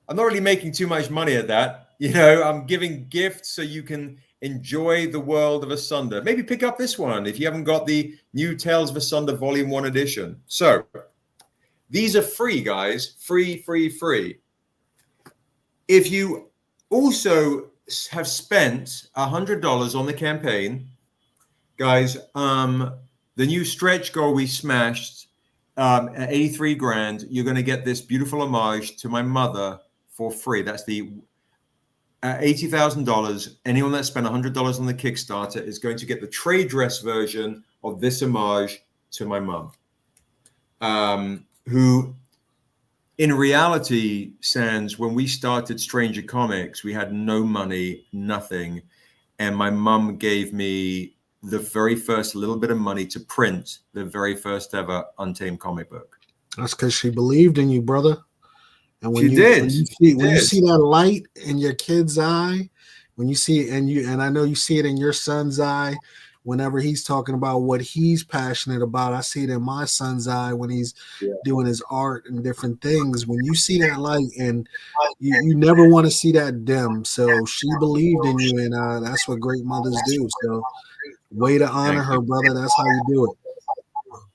I'm not really making too much money at that. You know, I'm giving gifts so you can enjoy the world of Asunder. Maybe pick up this one if you haven't got the new Tales of Asunder Volume 1 edition. So these are free, guys. Free. If you also have spent $100 on the campaign, guys, the new stretch goal we smashed at 83 grand, you're going to get this beautiful homage to my mother for free. That's the $80,000. Anyone that spent $100 on the Kickstarter is going to get the trade dress version of this homage to my mum, who in reality, Sans, when we started Stranger Comics, we had no money, nothing. And my mum gave me the very first little bit of money to print the very first ever Untamed comic book. That's because she believed in you, brother. And when She did. When you see that light in your kid's eye, when you see it, and I know you see it in your son's eye, whenever he's talking about what he's passionate about, I see it in my son's eye when he's doing his art and different things. When you see that light, and you never want to see that dim. So she believed in you, and that's what great mothers do. So way to honor her, brother. That's how you do it.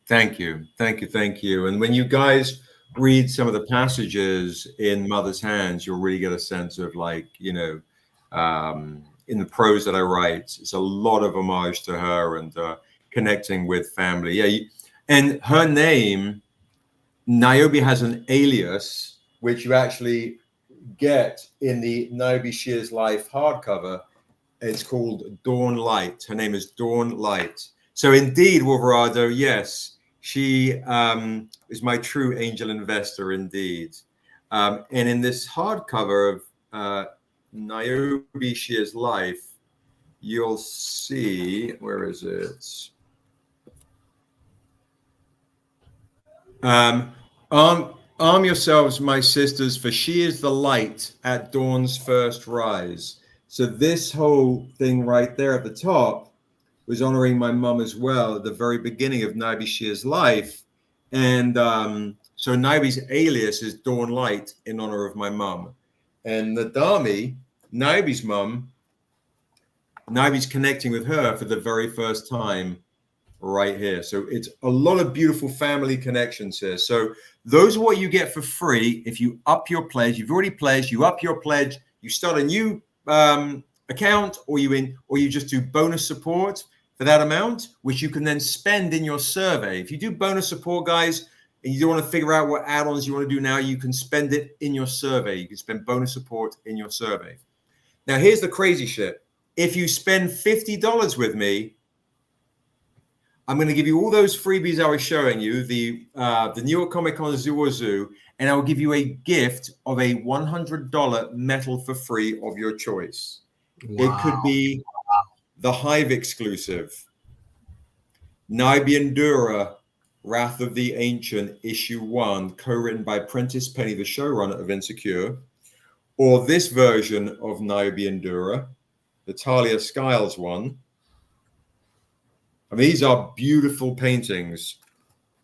Thank you. And when you guys read some of the passages in Mother's Hands, you'll really get a sense of, like, you know, in the prose that I write, it's a lot of homage to her and connecting with family. Yeah, and her name, Niobe, has an alias, which you actually get in the Niobe Shears Life hardcover. It's called Dawn Light. Her name is Dawn Light. So indeed, Wolverado, yes, she is my true angel investor indeed. And in this hardcover of Niobe Shears Life, you'll see, where is it? Arm yourselves, my sisters, for she is the light at dawn's first rise. So this whole thing right there at the top was honoring my mum as well at the very beginning of Niobe Shears Life. And so Niobe's alias is Dawn Light in honor of my mum. And Nadami, Niobe's mum, Niobe's connecting with her for the very first time right here. So it's a lot of beautiful family connections here. So those are what you get for free if you up your pledge. You've already pledged, you up your pledge, you start a new account, or you just do bonus support for that amount, which you can then spend in your survey. If you do bonus support, guys, and you don't want to figure out what add-ons you want to do now, you can spend it in your survey. You can spend bonus support in your survey. Now, here's the crazy shit. If you spend $50 with me, I'm going to give you all those freebies I was showing you, the New York Comic Con Zoo, and I will give you a gift of a $100 metal for free of your choice. Wow. It could be the Hive exclusive, Niobe Endura, Wrath of the Ancient, Issue 1, co-written by Prentice Penny, the showrunner of Insecure, or this version of Niobe Endura, the Talia Skiles one. I mean, these are beautiful paintings.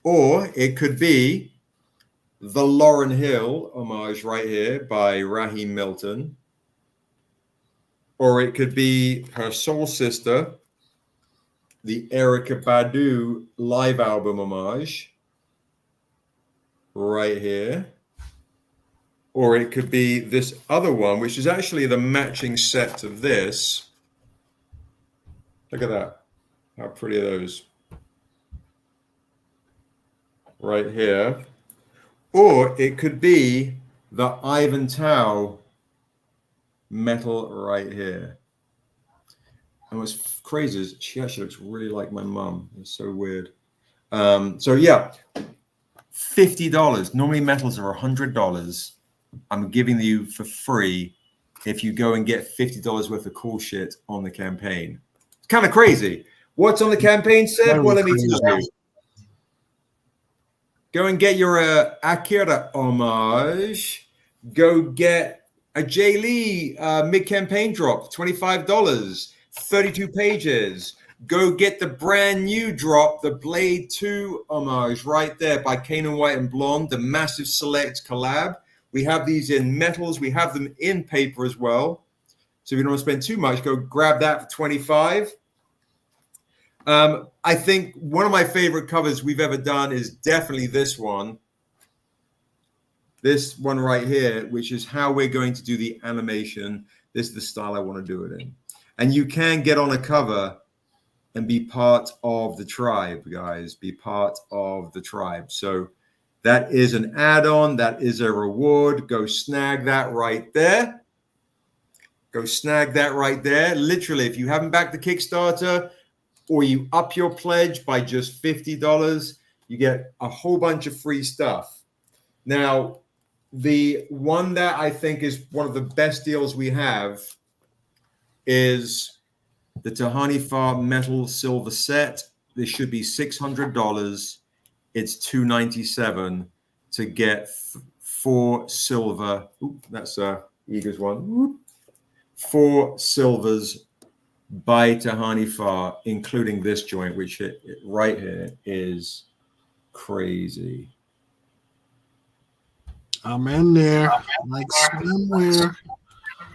Or it could be the Lauren Hill homage right here by Raheem Milton. Or it could be her soul sister, the Erykah Badu live album homage right here. Or it could be this other one, which is actually the matching set to this. Look at that. How pretty are those? Right here. Or it could be the Ivan Tao metal right here. And what's crazy is she actually looks really like my mum. It's so weird. So yeah, $50. Normally metals are $100. I'm giving you for free if you go and get $50 worth of cool shit on the campaign. It's kind of crazy. What's on the campaign, Seb? Well, let me tell you. Go and get your Akira homage. Go get a Jay Lee mid-campaign drop, $25, 32 pages. go get the brand new drop, the Blade 2 homage right there by Kane White and Blonde, the massive select collab. We have these in metals. We have them in paper as well. So if you don't want to spend too much, go grab that for 25. I think one of my favorite covers we've ever done is definitely this one. This one right here, which is how we're going to do the animation. This is the style I want to do it in. And you can get on a cover and be part of the tribe, guys. Be part of the tribe. So that is an add-on. That is a reward. Go snag that right there. Go snag that right there. Literally, if you haven't backed the Kickstarter or you up your pledge by just $50, you get a whole bunch of free stuff. Now, the one that I think is one of the best deals we have is the Tahani Farm Metal Silver Set. This should be $600. It's $297 to get 4 silver. Oop, that's Eagle's one. Oop. 4 silvers by Tahani Far, including this joint, which right here is crazy. I'm in there, like swimwear.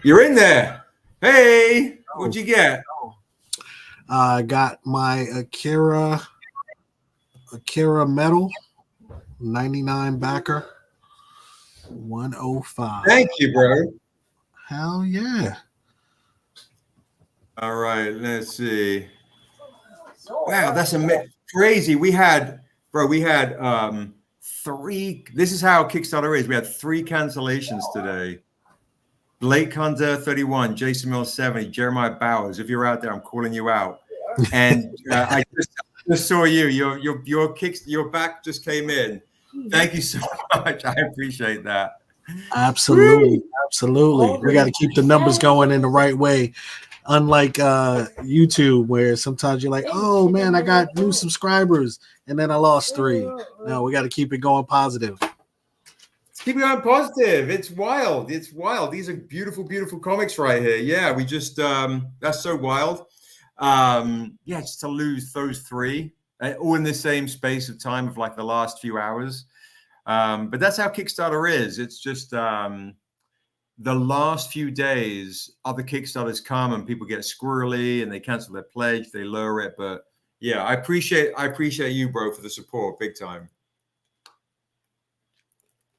You're in there. Hey, what'd you get? I got my Akira Metal 99 backer 105. Thank you, bro. Hell yeah. All right, let's see. Wow, that's crazy. We had 3. This is how Kickstarter is. We had 3 cancellations today. Blake Hunter 31, Jason Mills 70, Jeremiah Bowers. If you're out there, I'm calling you out. And I just saw you. Your back just came in. Thank you so much. I appreciate that. Absolutely. Absolutely. We got to keep the numbers going in the right way. Unlike YouTube, where sometimes you're like, oh man, I got new subscribers and then I lost 3. No, we got to keep it going positive. Keep it going positive. It's wild. It's wild. These are beautiful, beautiful comics right here. Yeah, we just that's so wild. Yeah, just to lose those 3 all in the same space of time of like the last few hours. But that's how Kickstarter is. It's just the last few days, other Kickstarters come and people get squirrely and they cancel their pledge, they lower it. But yeah, I appreciate you, bro, for the support, big time.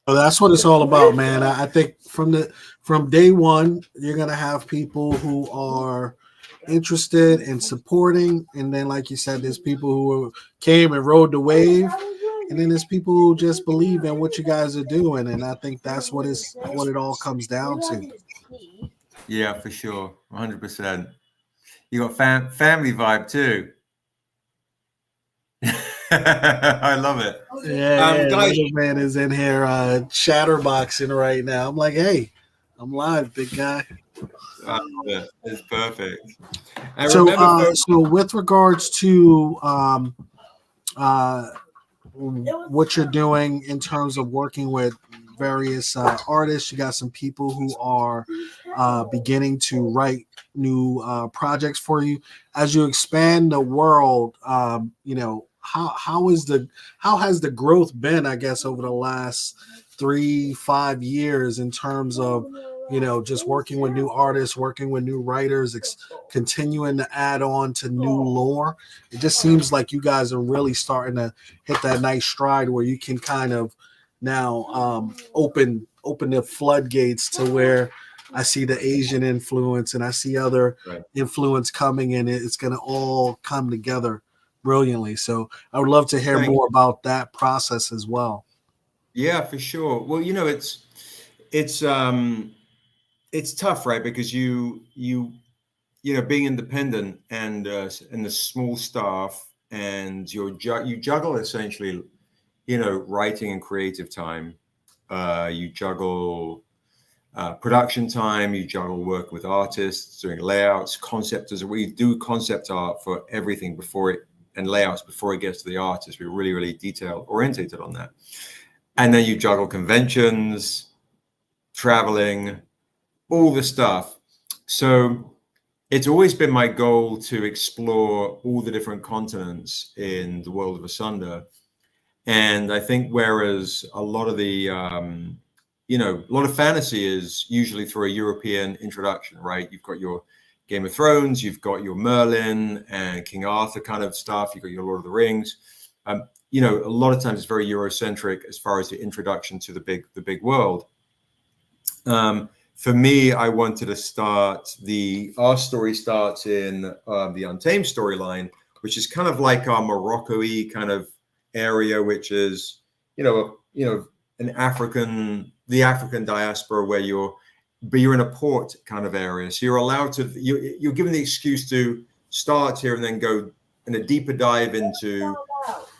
Well, that's what it's all about, man. I think from day one, you're gonna have people who are interested in supporting, and then, like you said, there's people who came and rode the wave, and then there's people who just believe in what you guys are doing, and I think that's what it all comes down to. Yeah, for sure, 100%. You got family vibe too. I love it. Yeah, guys, little man is in here chatterboxing right now. I'm like, hey, I'm live, big guy. It's perfect. And So, remember, folks, so with regards to what you're doing in terms of working with various artists, you got some people who are beginning to write new projects for you. As you expand the world, how has the growth been, I guess, over the last 3-5 years in terms of just working with new artists, working with new writers, continuing to add on to new lore? It just seems like you guys are really starting to hit that nice stride where you can kind of now open the floodgates to where I see the Asian influence and I see other influence coming, and it's going to all come together brilliantly. So I would love to hear more about that process as well. Yeah, for sure. Well, it's tough, right? Because you being independent and the small staff, and you juggle essentially, writing and creative time. You juggle production time. You juggle work with artists, doing layouts, concepts. We do concept art for everything and layouts before it gets to the artist. We're really, really detail orientated on that. And then you juggle conventions, traveling, all the stuff. So it's always been my goal to explore all the different continents in the world of Asunder. And I think whereas a lot of the, a lot of fantasy is usually through a European introduction, right? You've got your Game of Thrones, you've got your Merlin and King Arthur kind of stuff, you've got your Lord of the Rings. A lot of times it's very Eurocentric as far as the introduction to the big world. For me, I wanted to start our story starts in the Untamed storyline, which is kind of like our Morocco-y kind of area, which is, the African diaspora where you're in a port kind of area. So you're allowed to, you're given the excuse to start here and then go in a deeper dive into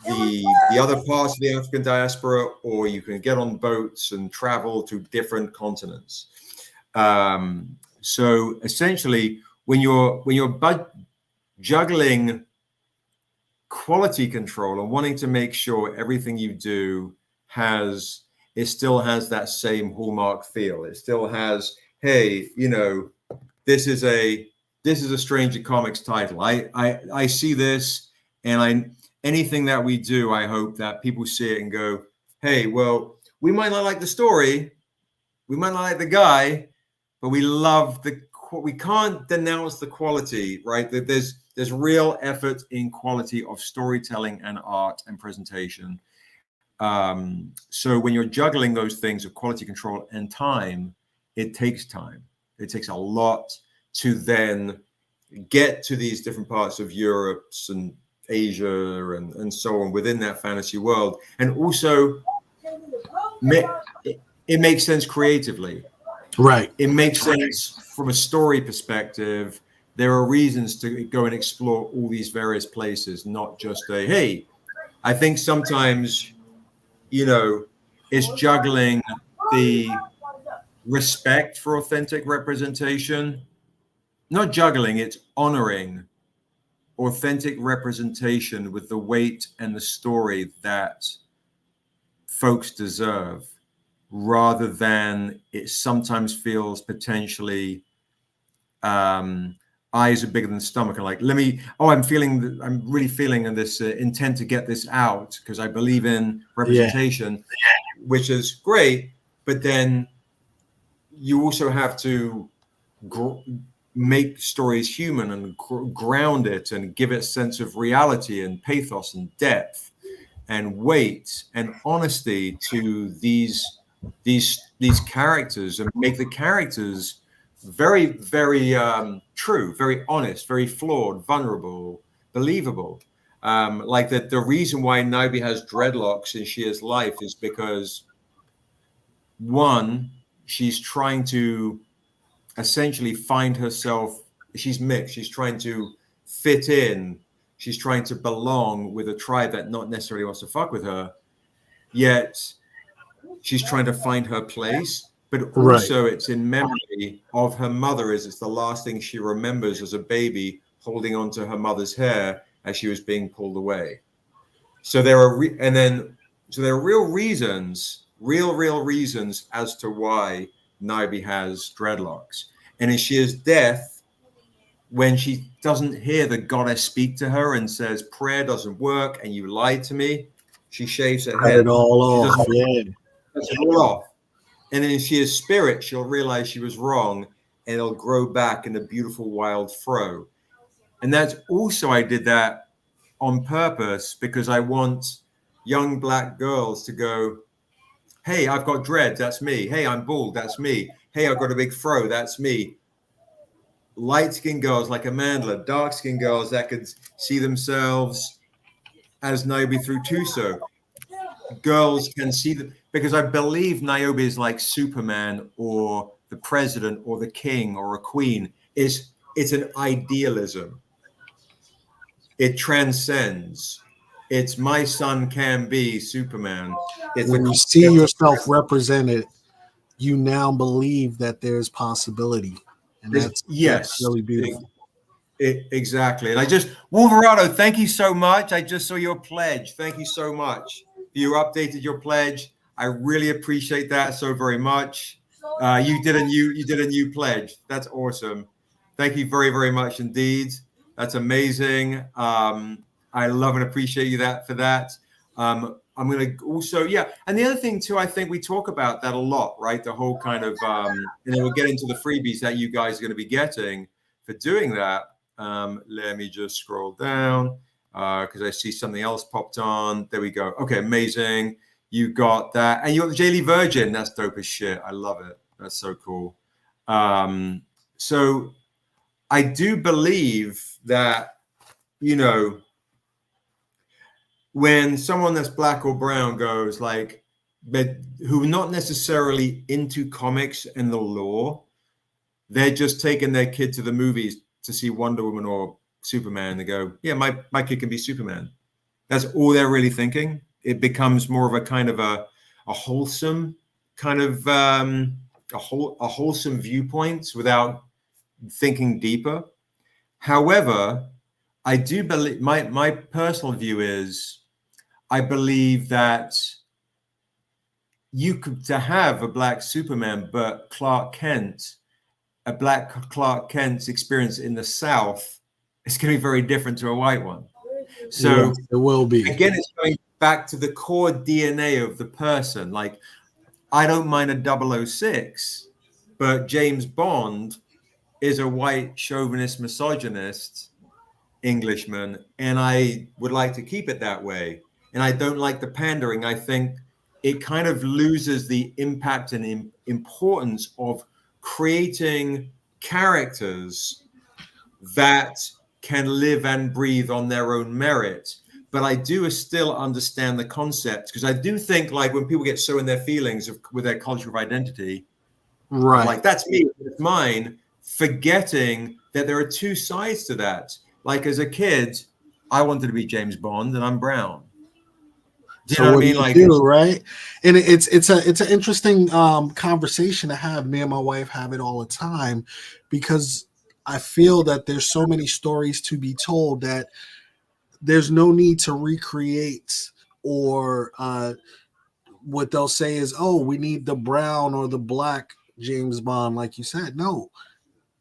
the other parts of the African diaspora, or you can get on boats and travel to different continents. So essentially, when you're juggling quality control and wanting to make sure everything you do still has that same hallmark feel. It still has, hey, this is a Stranger Comics title. I see this, and anything that we do, I hope that people see it and go, hey, well, we might not like the story, we might not like the guy, but we love we can't denounce the quality, right? That there's real effort in quality of storytelling and art and presentation. So when you're juggling those things of quality control and time, it takes time. It takes a lot to then get to these different parts of Europe and Asia and so on within that fantasy world. And also, it makes sense creatively. Right. It makes sense from a story perspective. There are reasons to go and explore all these various places, not just hey, I think sometimes, it's juggling the respect for authentic representation, not juggling, it's honoring authentic representation with the weight and the story that folks deserve, rather than it sometimes feels potentially eyes are bigger than the stomach, and like, I'm really feeling this intent to get this out because I believe in representation, which is great, but then you also have to make stories human and ground it and give it a sense of reality and pathos and depth and weight and honesty to these characters, and make the characters very, very true, very honest, very flawed, vulnerable, believable. Like that, the reason why Niobe has dreadlocks in Shia's life is because, one, she's trying to essentially find herself. She's mixed. She's trying to fit in. She's trying to belong with a tribe that not necessarily wants to fuck with her. Yet she's trying to find her place. But also it's in memory of her mother. It's the last thing she remembers as a baby, holding on to her mother's hair as she was being pulled away. So there are real reasons as to why Niobe has dreadlocks. And in Shia's death, when she doesn't hear the goddess speak to her and says, prayer doesn't work and you lied to me, she shaves her head. Cut it all off. Cuts it all off. And in Shia's spirit, she'll realize she was wrong, and it'll grow back in a beautiful wild fro. And that's also, I did that on purpose because I want young Black girls to go, hey, I've got dreads, that's me. Hey, I'm bald, that's me. Hey, I've got a big fro, that's me. Light-skinned girls like Amandla, dark-skinned girls that could see themselves as Niobe through Tuso. Girls can see them, because I believe Niobe is like Superman or the president or the king or a queen. It's an idealism. It transcends. It's my son can be Superman. When you see yourself represented, you now believe that there's possibility. And that's really beautiful. Exactly. And Wolverado, thank you so much. I just saw your pledge. Thank you so much. You updated your pledge. I really appreciate that so very much. You did a new pledge. That's awesome. Thank you very, very much indeed. That's amazing. I love and appreciate you for that. I'm going to also, and the other thing too, I think we talk about that a lot, right? The whole kind of, and then we'll get into the freebies that you guys are going to be getting for doing that. Let me just scroll down because I see something else popped on. There we go. Okay, amazing. You got that. And you got the J. Lee Virgin. That's dope as shit. I love it. That's so cool. So I do believe that, you know, when someone that's black or brown goes like, but who are not necessarily into comics and the lore, they're just taking their kid to the movies to see Wonder Woman or Superman. They go, yeah, my kid can be Superman. That's all they're really thinking. It becomes more of a kind of a wholesome kind of a wholesome viewpoint without thinking deeper. However, I do believe my personal view is I believe that you could to have a black Superman, but a black Clark Kent's experience in the South is going to be very different to a white one. So yes, it will be. Again, it's going back to the core DNA of the person. Like, I don't mind a 006, but James Bond is a white chauvinist, misogynist Englishman, and I would like to keep it that way. And I don't like the pandering. I think it kind of loses the impact and importance of creating characters that can live and breathe on their own merit. But I do still understand the concept, because I do think, like, when people get so in their feelings with their culture of identity, Right. like, that's me, it's mine, forgetting that there are two sides to that. Like, as a kid, I wanted to be James Bond, and I'm brown. Do you know what I mean? Like, right? And it's an interesting conversation to have. Me and my wife have it all the time, because I feel that there's so many stories to be told that there's no need to recreate, or what they'll say is, oh, we need the brown or the black James Bond, like you said. No,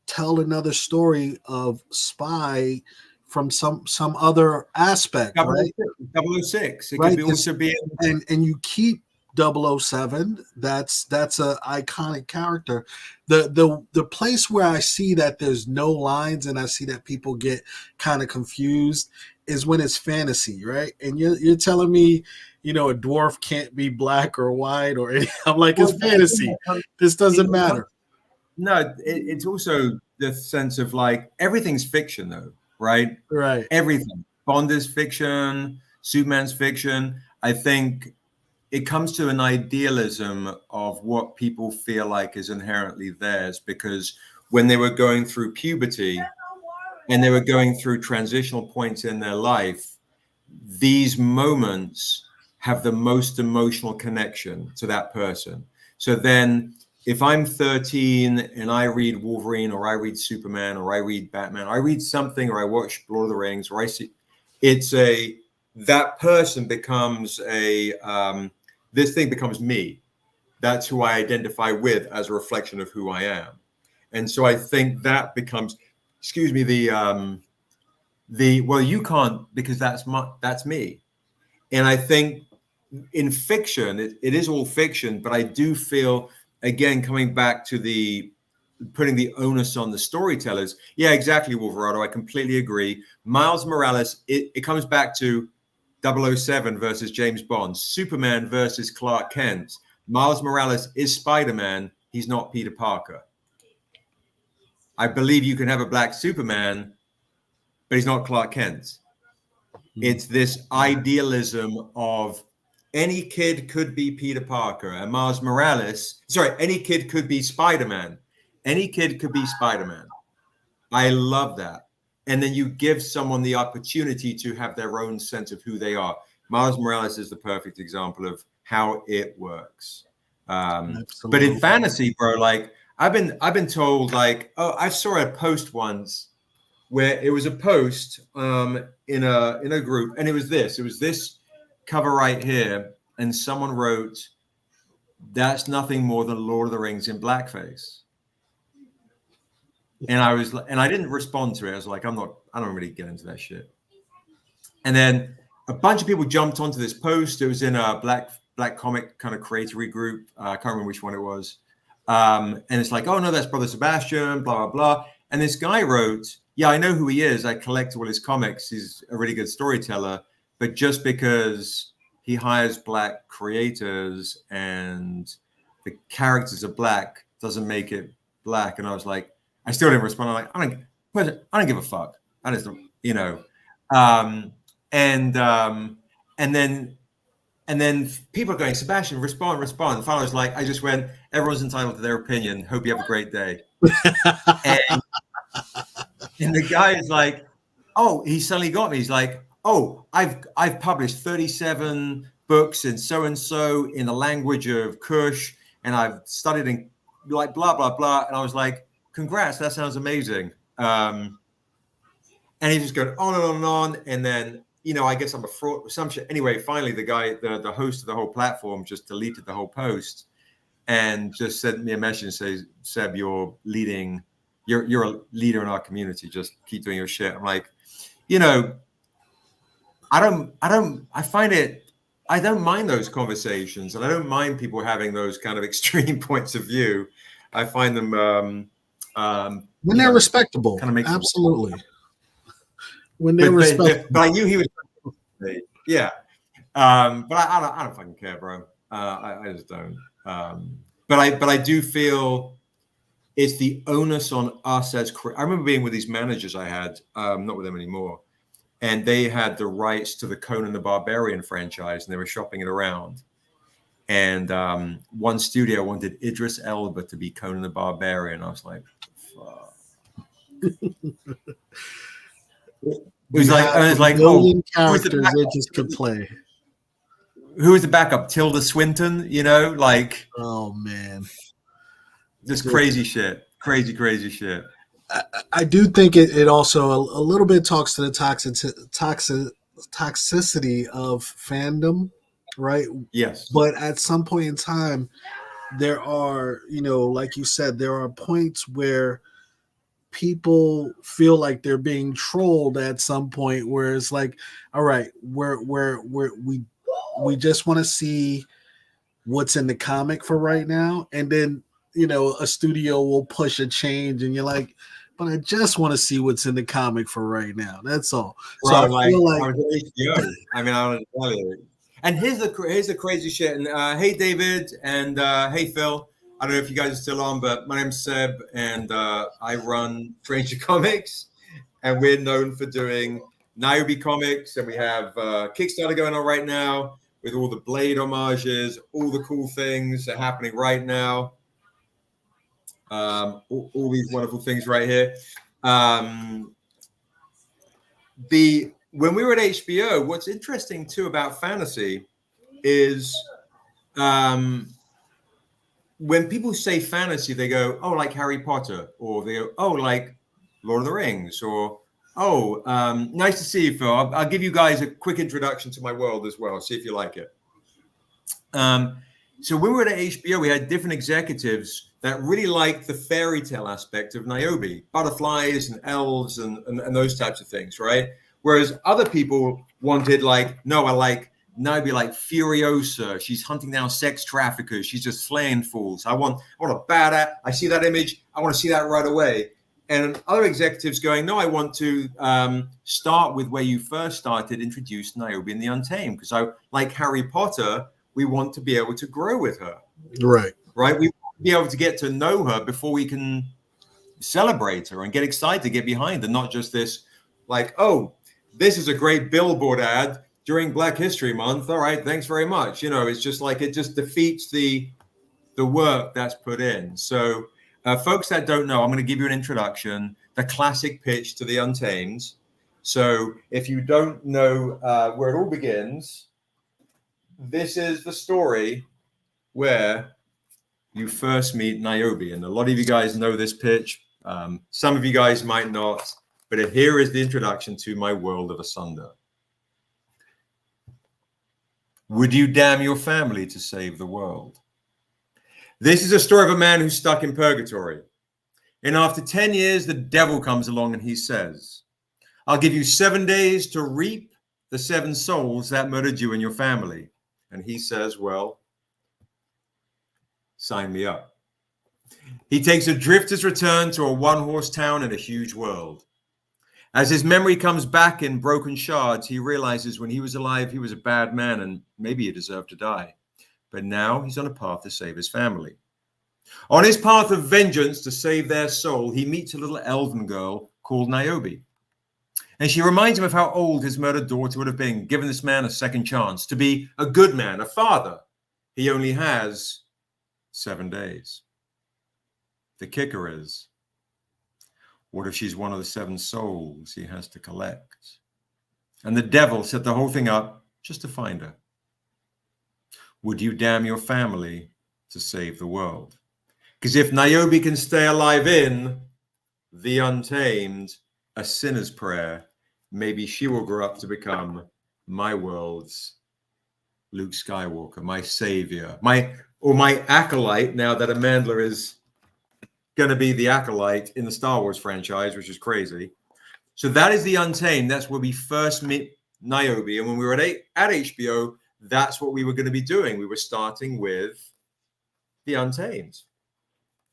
tell another story of spy from some other aspect, right? 006. It Right. could also be, and you keep 007. That's a iconic character. The place where I see that there's no lines and I see that people get kind of confused is when it's fantasy, right? And you're telling me, you know, a dwarf can't be black or white or anything. I'm like, it's fantasy. This doesn't matter. No, it's also the sense of, like, everything's fiction, though, right? Right. Everything. Bond is fiction. Superman's fiction. I think it comes to an idealism of what people feel like is inherently theirs, because when they were going through puberty and they were going through transitional points in their life, these moments have the most emotional connection to that person. So then, if I'm 13 and I read Wolverine, or I read Superman, or I read Batman, or I read something, or I watch Lord of the Rings, or I see, that person becomes this thing becomes me. That's who I identify with as a reflection of who I am. And so I think that becomes, well, you can't, because that's me. And I think in fiction, it is all fiction, but I do feel, again, coming back to putting the onus on the storytellers. Yeah, exactly, Wolverado. I completely agree. Miles Morales, it comes back to 007 versus James Bond, Superman versus Clark Kent. Miles Morales is Spider-Man. He's not Peter Parker. I believe you can have a black Superman, but he's not Clark Kent. It's this idealism of any kid could be Peter Parker, and Miles Morales, any kid could be Spider-Man. Any kid could be Spider-Man. I love that. And then you give someone the opportunity to have their own sense of who they are. Miles Morales is the perfect example of how it works. But in fantasy, bro, like, I've been told, like, oh, I saw a post once where it was a post in a group, and it was this cover right here, and someone wrote, "That's nothing more than Lord of the Rings in blackface." And I didn't respond to it. I was like, I don't really get into that shit. And then a bunch of people jumped onto this post. It was in a black comic kind of creatory group. I can't remember which one it was. And it's like, oh no, that's Brother Sebastian, blah, blah, blah. And this guy wrote, yeah, I know who he is. I collect all his comics. He's a really good storyteller. But just because he hires black creators and the characters are black doesn't make it black. And I was like, I still didn't respond. I'm like, I don't give a fuck. I just don't, you know. And then people are going, Sebastian, respond. And finally, I was like, I just went, everyone's entitled to their opinion. Hope you have a great day. and the guy is like, oh, he suddenly got me. He's like, oh, I've published 37 books in so-and-so in the language of Kush, and I've studied in like blah, blah, blah. And I was like, congrats, that sounds amazing. And he just going on and on and on. And then, you know, I guess I'm a fraud or some shit. Anyway, finally, the guy, the host of the whole platform just deleted the whole post and just sent me a message and says, Seb, you're a leader in our community. Just keep doing your shit. I'm like, you know, I don't mind those conversations, and I don't mind people having those kind of extreme points of view. I find them when they're respectable, kind of makes absolutely. When they're respectable, but I knew he was, yeah. But I don't fucking care, bro. I just don't. But I do feel it's the onus on us as. I remember being with these managers I had, not with them anymore, and they had the rights to the Conan the Barbarian franchise, and they were shopping it around. And one studio wanted Idris Elba to be Conan the Barbarian. I was like, fuck. It was like, million characters they just could play. Who was the backup? Tilda Swinton, you know, like, oh man, just crazy shit, crazy shit. I do think it also a little bit talks to the toxicity of fandom, right? Yes. But at some point in time, there are, you know, like you said, there are points where people feel like they're being trolled at some point where it's like, all right, we just want to see what's in the comic for right now. And then, you know, a studio will push a change and you're like, but I just want to see what's in the comic for right now. That's all. So right, I feel like I mean, I don't tell you. And here's the crazy shit. And hey, David, and hey, Phil. I don't know if you guys are still on, but my name's Seb, and I run Stranger Comics, and we're known for doing Niobe comics, and we have Kickstarter going on right now with all the Blade homages, all the cool things that are happening right now. All these wonderful things right here. When we were at HBO, what's interesting too about fantasy is when people say fantasy, they go, oh, like Harry Potter, or they go, oh, like Lord of the Rings, or oh, nice to see you, Phil. I'll give you guys a quick introduction to my world as well. See if you like it. So when we were at HBO, we had different executives that really liked the fairy tale aspect of Niobe, butterflies and elves and those types of things, right? Whereas other people wanted like, no, I like Niobe like Furiosa. She's hunting down sex traffickers. She's just slaying fools. I want a badass. I see that image. I want to see that right away. And other executives going, no, I want to start with where you first started, introduce Niobe in the Untamed, because I like Harry Potter. We want to be able to grow with her. Right. We want to be able to get to know her before we can celebrate her and get excited to get behind her, not just this like, oh, this is a great billboard ad during Black History Month. All right, thanks very much. You know, it's just like it just defeats the work that's put in. So folks that don't know, I'm going to give you an introduction, the classic pitch to the Untamed. So if you don't know where it all begins, this is the story where you first meet Niobe. And a lot of you guys know this pitch. Some of you guys might not, but here is the introduction to my world of Asunder. Would you damn your family to save the world? This is a story of a man who's stuck in purgatory. And after 10 years, the devil comes along and he says, I'll give you 7 days to reap the 7 souls that murdered you and your family. And he says, well, sign me up. He takes a drifter's return to a one-horse town in a huge world. As his memory comes back in broken shards, he realizes when he was alive, he was a bad man and maybe he deserved to die. But now he's on a path to save his family. On his path of vengeance to save their soul, he meets a little elven girl called Niobe. And she reminds him of how old his murdered daughter would have been, giving this man a second chance to be a good man, a father. He only has 7 days. The kicker is, what if she's one of the 7 souls he has to collect? And the devil set the whole thing up just to find her. Would you damn your family to save the world? Because if Niobe can stay alive in The Untamed, A Sinner's Prayer, maybe she will grow up to become my world's Luke Skywalker, my savior, my acolyte, now that Amanda is going to be the acolyte in the Star Wars franchise, which is crazy. So that is The Untamed. That's where we first meet Niobe. And when we were at HBO, that's what we were going to be doing. We were starting with The Untamed.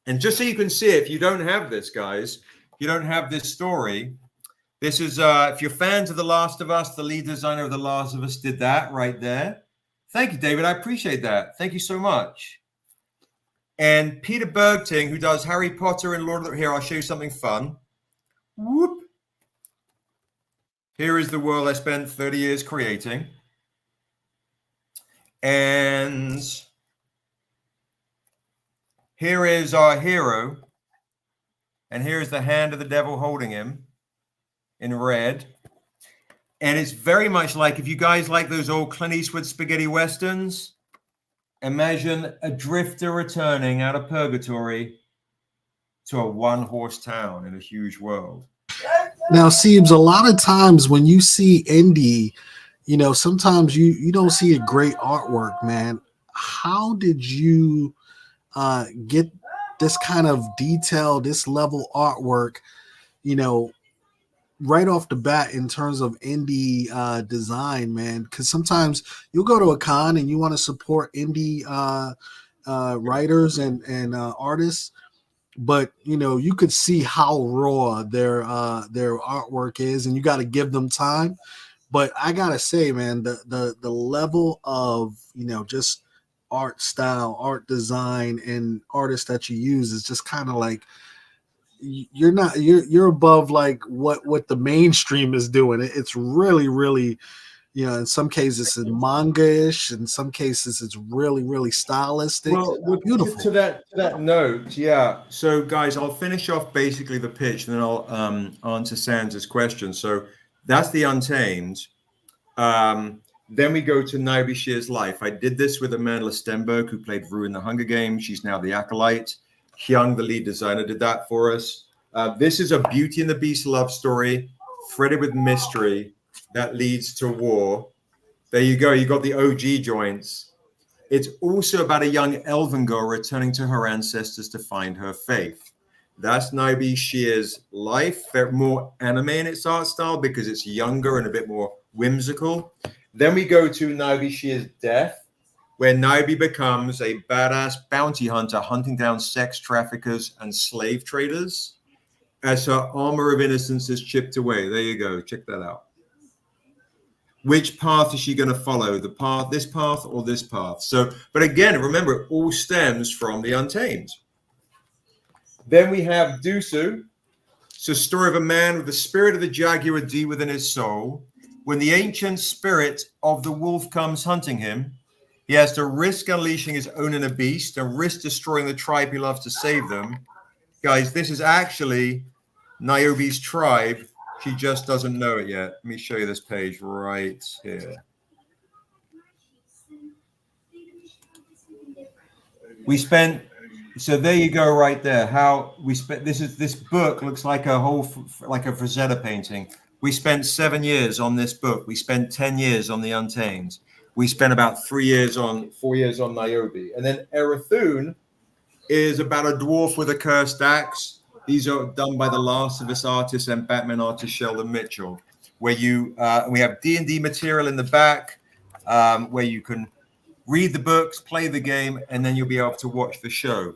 And just so you can see, if you don't have this, guys, you don't have this story. This is, if you're fans of The Last of Us, the lead designer of The Last of Us did that right there. Thank you, David. I appreciate that. Thank you so much. And Peter Bergting, who does Harry Potter and Lord of the Rings. Here, I'll show you something fun. Whoop. Here is the world I spent 30 years creating. And here is our hero. And here's the hand of the devil holding him in red. And it's very much like, if you guys like those old Clint Eastwood spaghetti westerns, imagine a drifter returning out of purgatory to a one-horse town in a huge world. Now, Siebes, a lot of times when you see indie, you know, sometimes you don't see a great artwork, man. How did you get this kind of detail, this level artwork, you know, right off the bat in terms of indie design, man? Because sometimes you'll go to a con and you want to support indie writers and artists, but you know, you could see how raw their artwork is, and you got to give them time. But I gotta say, man, the level of, you know, just art style, art design, and artists that you use is just kind of like, you're above like what the mainstream is doing. It's really, really, you know, in some cases it's manga-ish, in some cases it's really, really stylistic. Well, beautiful. To that note, yeah. So guys, I'll finish off basically the pitch and then I'll answer Sansa's question. So that's The Untamed. Then we go to Niobe Shear's life. I did this with Amanda Stenberg, who played Rue in the Hunger Games. She's now the Acolyte. Hyung, the lead designer, did that for us. This is a Beauty and the Beast love story, threaded with mystery that leads to war. There you go. You got the OG joints. It's also about a young elven girl returning to her ancestors to find her faith. That's Niobe Shear's life. They're more anime in its art style because it's younger and a bit more whimsical. Then we go to Niobe Shear's death, where Niobe becomes a badass bounty hunter hunting down sex traffickers and slave traders as her armor of innocence is chipped away. There you go. Check that out. Which path is she going to follow? The path, this path, or this path? So, but again, remember, it all stems from The Untamed. Then we have Dusu. It's a story of a man with the spirit of the jaguar deep within his soul. When the ancient spirit of the wolf comes hunting him, he has to risk unleashing his own inner beast and risk destroying the tribe he loves to save them. Guys, this is actually Niobe's tribe. She just doesn't know it yet. Let me show you this page right here. So there you go right there. How we spent, this book looks like a Frazetta painting. We spent 7 years on this book. We spent 10 years on The Untamed. We spent about 4 years on Niobe. And then Erathune is about a dwarf with a cursed axe These are done by the Last of Us artist and Batman artist Sheldon Mitchell. Where we have D&D material in the back, where you can read the books, play the game, and then you'll be able to watch the show.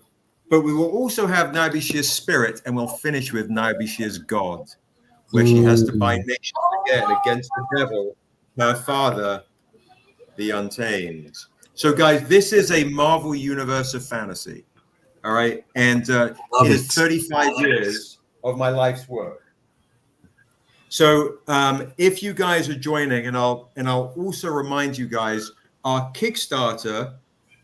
But we will also have Niobe Shear's spirit, and we'll finish with Niobe Shear's God, where she has to bind nations again against the devil, her father, the Untamed. So, guys, this is a Marvel universe of fantasy, all right? And it is 35 years of my life's work. So if you guys are joining, and I'll also remind you guys, our Kickstarter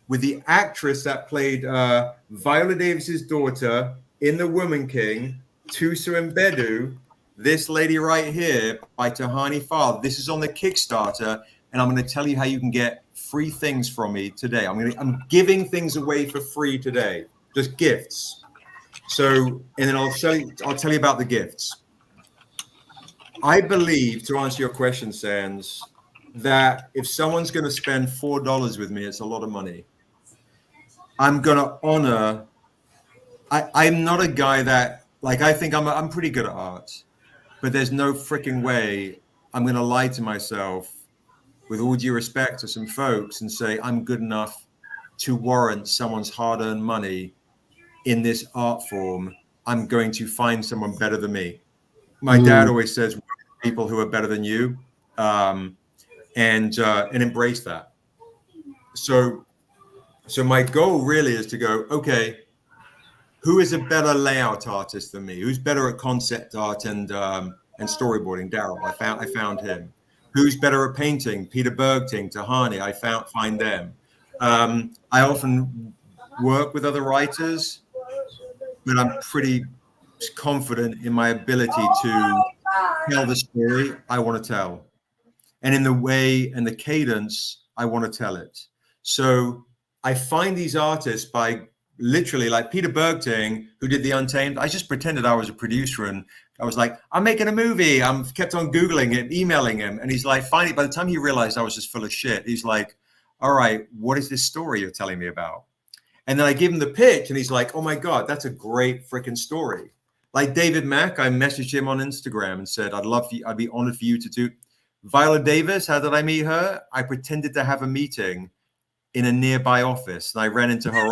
with the actress that played Viola Davis's daughter in The Woman King, Tusa Mbedu, this lady right here by Tahani Far. This is on the Kickstarter, and I'm going to tell you how you can get free things from me today. I'm giving things away for free today, just gifts. So, and then I'll tell you about the gifts. I believe, to answer your question, Sans, that if someone's going to spend $4 with me, it's a lot of money. I'm going to honor. I'm not a guy that, like, I think I'm pretty good at art, but there's no freaking way I'm going to lie to myself, with all due respect to some folks, and say I'm good enough to warrant someone's hard-earned money in this art form. I'm going to find someone better than me. My dad always says, people who are better than you, and embrace that. So my goal really is to go, okay, who is a better layout artist than me? Who's better at concept art and storyboarding? Daryl, I found him. Who's better at painting? Peter Bergting, Tahani, find them. I often work with other writers, but I'm pretty confident in my ability to tell the story I want to tell, and in the way and the cadence I want to tell it. So I find these artists by literally, like Peter Bergting, who did The Untamed. I just pretended I was a producer, and I was like, I'm making a movie. I'm kept on Googling it, emailing him, and he's like, finally, by the time he realized I was just full of shit, he's like, all right, what is this story you're telling me about? And then I give him the pitch, and he's like, oh my God, that's a great freaking story. Like David Mack, I messaged him on Instagram and said, I'd be honored for you to do. Viola Davis, how did I meet her? I pretended to have a meeting in a nearby office, and I ran into her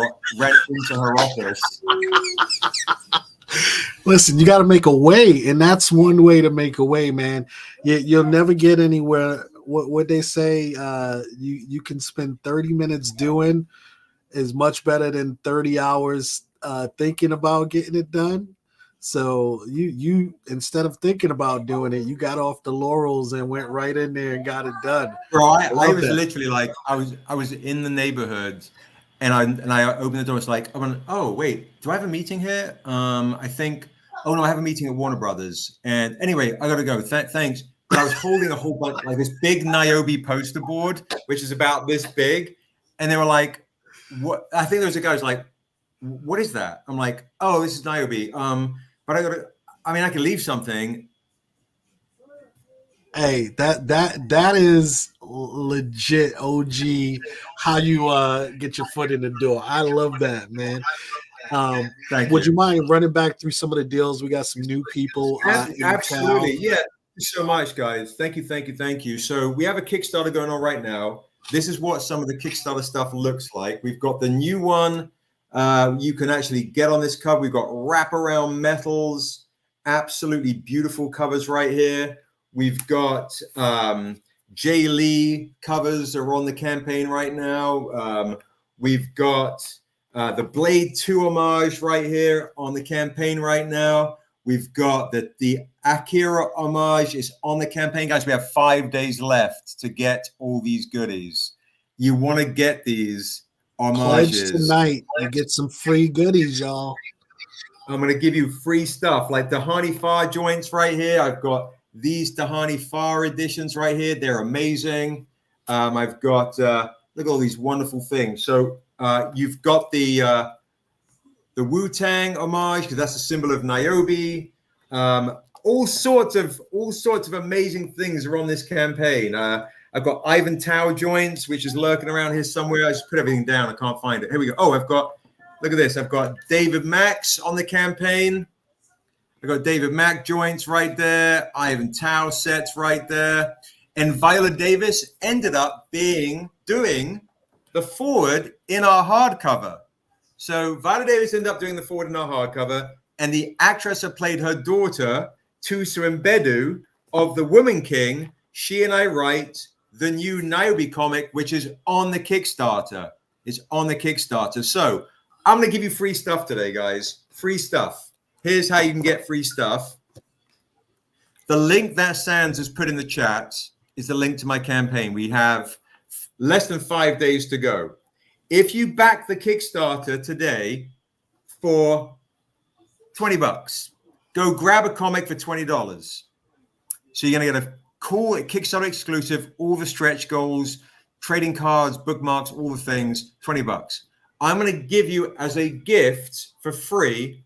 office. Listen, you got to make a way, and that's one way to make a way, man. You'll never get anywhere. What they say, you can spend 30 minutes doing is much better than 30 hours thinking about getting it done. So you instead of thinking about doing it, you got off the laurels and went right in there and got it done. Bro, I was literally like, I was in the neighborhood, and I opened the door. It's like, oh wait, do I have a meeting here? I think. Oh no, I have a meeting at Warner Brothers. And anyway, I gotta go. Thanks. But I was holding a whole bunch, like this big Niobe poster board, which is about this big, and they were like, "What?" I think there was a guy who's like, "What is that?" I'm like, "Oh, this is Niobe." But I can leave something. Hey, that is legit OG. How you get your foot in the door? I love that, man. Would you mind running back through some of the deals? We got some new people. Absolutely, yeah. Thank you so much, guys. Thank you. So we have a Kickstarter going on right now. This is what some of the Kickstarter stuff looks like. We've got the new one. You can actually get on this cover. We've got wraparound metals, absolutely beautiful covers right here. We've got Jay Lee covers are on the campaign right now. We've got the Blade 2 homage right here on the campaign right now. We've got the Akira homage is on the campaign. Guys, we have 5 days left to get all these goodies. You want to get these homages. Pledge tonight. You get some free goodies, y'all. I'm going to give you free stuff like Tahani Far joints right here. I've got these Tahani Far editions right here. They're amazing. I've got, look at all these wonderful things. So you've got the Wu-Tang homage, because that's a symbol of Niobe. All sorts of amazing things are on this campaign. I've got Ivan Tao joints, which is lurking around here somewhere. I just put everything down. I can't find it. Here we go. Oh, look at this. I've got David Max on the campaign. I got David Mack joints right there. Ivan Tao sets right there. And Viola Davis ended up doing the forward in our hardcover. So Viola Davis ended up doing the forward in our hardcover. And the actress that played her daughter, Tusa Mbedu, of The Woman King, she and I write the new Niobe comic, which is on the Kickstarter. It's on the Kickstarter. So I'm going to give you free stuff today, guys. Free stuff. Here's how you can get free stuff. The link that Sans has put in the chat is the link to my campaign. We have less than 5 days to go. If you back the Kickstarter today for $20, go grab a comic for $20. So you're going to get a cool Kickstarter exclusive, all the stretch goals, trading cards, bookmarks, all the things, $20. I'm going to give you as a gift for free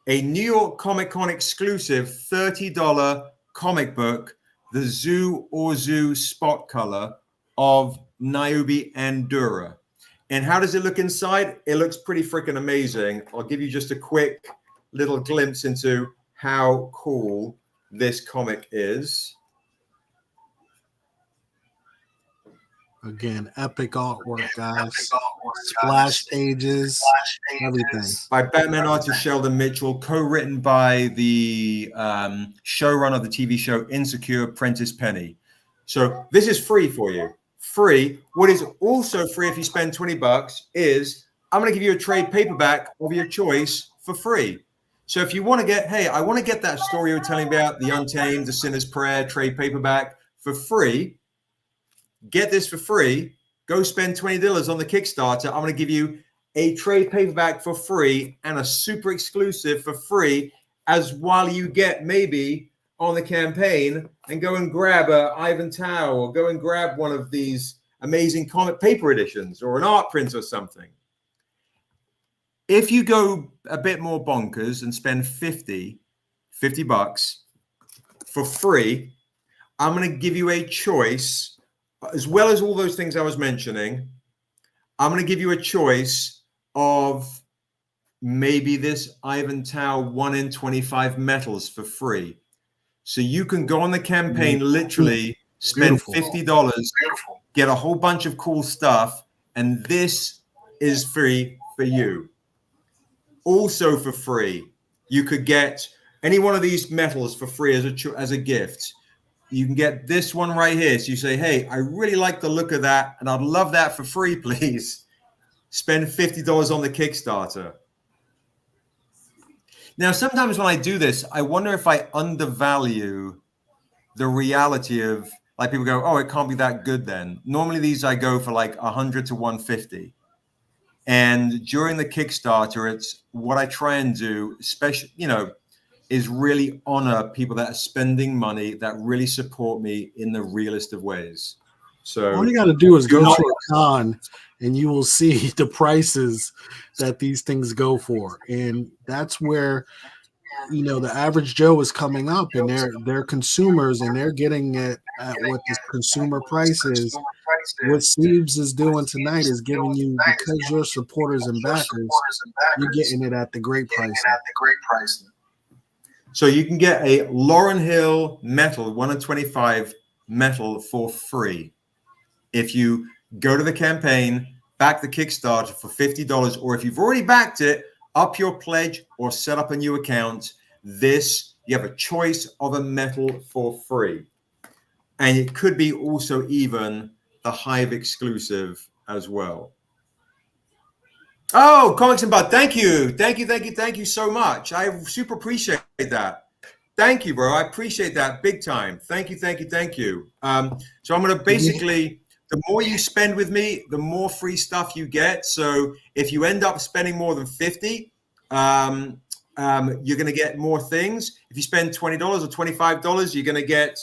a New York Comic Con exclusive $30 comic book, the Zoo or Zoo spot color of Niobe and Dura. And how does it look inside? It looks pretty freaking amazing. I'll give you just a quick little glimpse into how cool this comic is. Again, epic artwork, guys. Splash pages, everything. By Batman artist Sheldon Mitchell, co-written by the showrunner of the TV show Insecure, Prentice Penny. So this is free for you. Free. What is also free if you spend $20 is I'm going to give you a trade paperback of your choice for free. So if you want to get, hey, I want to get that story you were telling me about, The Untamed, The Sinner's Prayer, trade paperback for free, get this for free, go spend $20 on the Kickstarter. I'm going to give you a trade paperback for free and a super exclusive for free, as while you get maybe on the campaign and go and grab a Ivan Tao or go and grab one of these amazing comic paper editions or an art print or something. If you go a bit more bonkers and spend $50 for free, I'm going to give you a choice, as well as all those things I was mentioning. I'm going to give you a choice of maybe this Ivan Tao 1 in 25 metals for free. So you can go on the campaign, literally spend $50, get a whole bunch of cool stuff, and this is free for you. Also for free, you could get any one of these metals for free as a gift. You can get this one right here. So you say, hey, I really like the look of that, and I'd love that for free, please. Spend $50 on the Kickstarter. Now, sometimes when I do this, I wonder if I undervalue the reality of, like, people go, oh, it can't be that good then. Normally these I go for like 100 to 150. And during the Kickstarter, it's what I try and do, especially, is really honor people that are spending money that really support me in the realest of ways. So all you got to do is go to a con and you will see the prices that these things go for. And that's where, the average Joe is coming up, and they're consumers, and they're getting it at what the consumer price is. What Steves is doing tonight is giving you, because you're supporters and backers, you're getting it at the great price. So you can get a Lauryn Hill metal, 1 in 25 metal for free. If you go to the campaign, back the Kickstarter for $50, or if you've already backed it, up your pledge or set up a new account, you have a choice of a metal for free. And it could be also even the Hive exclusive as well. Oh, Comics and Bud, thank you. Thank you so much. I super appreciate that. Thank you, bro. I appreciate that big time. Thank you. So I'm going to basically, the more you spend with me, the more free stuff you get. So if you end up spending more than $50, you're going to get more things. If you spend $20 or $25, you're going to get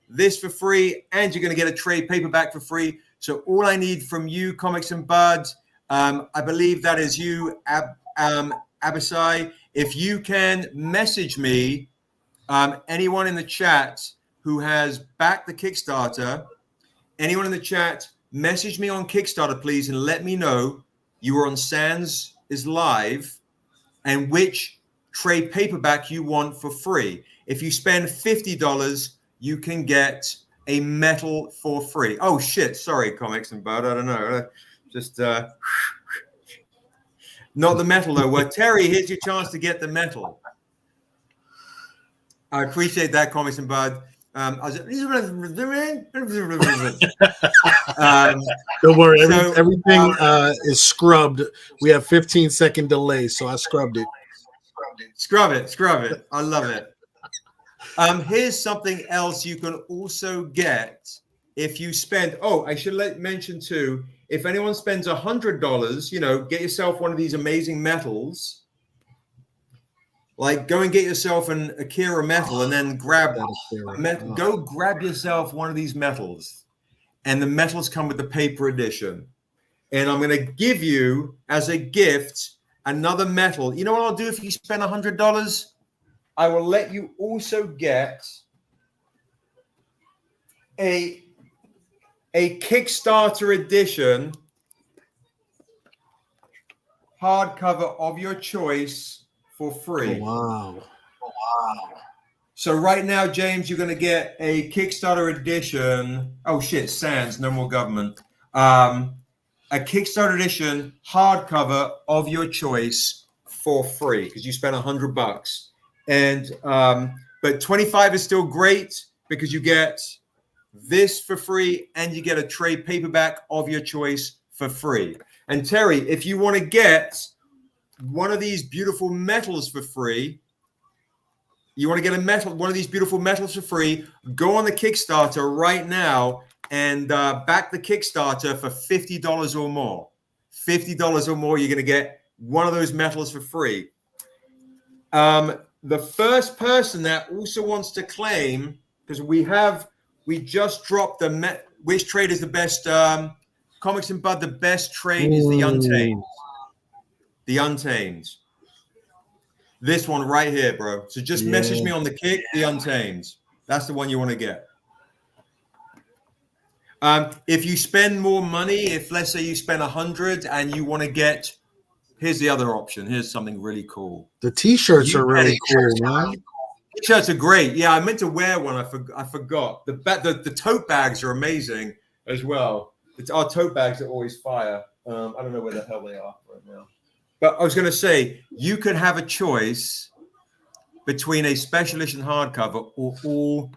this for free, and you're going to get a trade paperback for free. So all I need from you, Comics and Bud, I believe that is you, Abisai. If you can message me, anyone in the chat who has backed the Kickstarter, anyone in the chat, message me on Kickstarter, please, and let me know you were on Sans is Live and which trade paperback you want for free. If you spend $50, you can get a metal for free. Oh shit, sorry, Comics and Bud, I don't know. Just not the metal though. Well, Terry, here's your chance to get the metal. I appreciate that, Comics and Bud. Don't worry, everything is scrubbed. We have 15-second delay, so I scrubbed it. Scrub it. I love it. Here's something else you can also get if you spend. Oh, I should mention too. If anyone spends $100, get yourself one of these amazing metals. Like, go and get yourself an Akira metal, and then go grab yourself one of these metals. And the metals come with the paper edition. And I'm going to give you, as a gift, another metal. You know what I'll do if you spend $100? I will let you also get a Kickstarter edition hardcover of your choice for free. Oh, wow. So right now, James, you're going to get a Kickstarter edition. Oh shit, Sans, no more government. A Kickstarter edition hardcover of your choice for free because you spent $100. And but 25 is still great because you get this for free and you get a trade paperback of your choice for free. And Terry, if you want to get one of these beautiful metals for free, you want to get one of these beautiful metals for free, go on the Kickstarter right now and back the Kickstarter for $50 or more. $50 or more, you're going to get one of those metals for free. The first person that also wants to claim, because we just dropped which trade is the best, Comics and Bud, the best trade is the Untamed. The Untamed. This one right here, bro. So just message me on the Kick, the Untamed. That's the one you want to get. If you spend more money, if let's say you spend $100 and you want to get, here's the other option. Here's something really cool. The t-shirts are really cool, man. T-shirts are great. Yeah, I meant to wear one. I forgot. The tote bags are amazing as well. Our tote bags are always fire. I don't know where the hell they are right now. But I was going to say, you could have a choice between a special edition hardcover or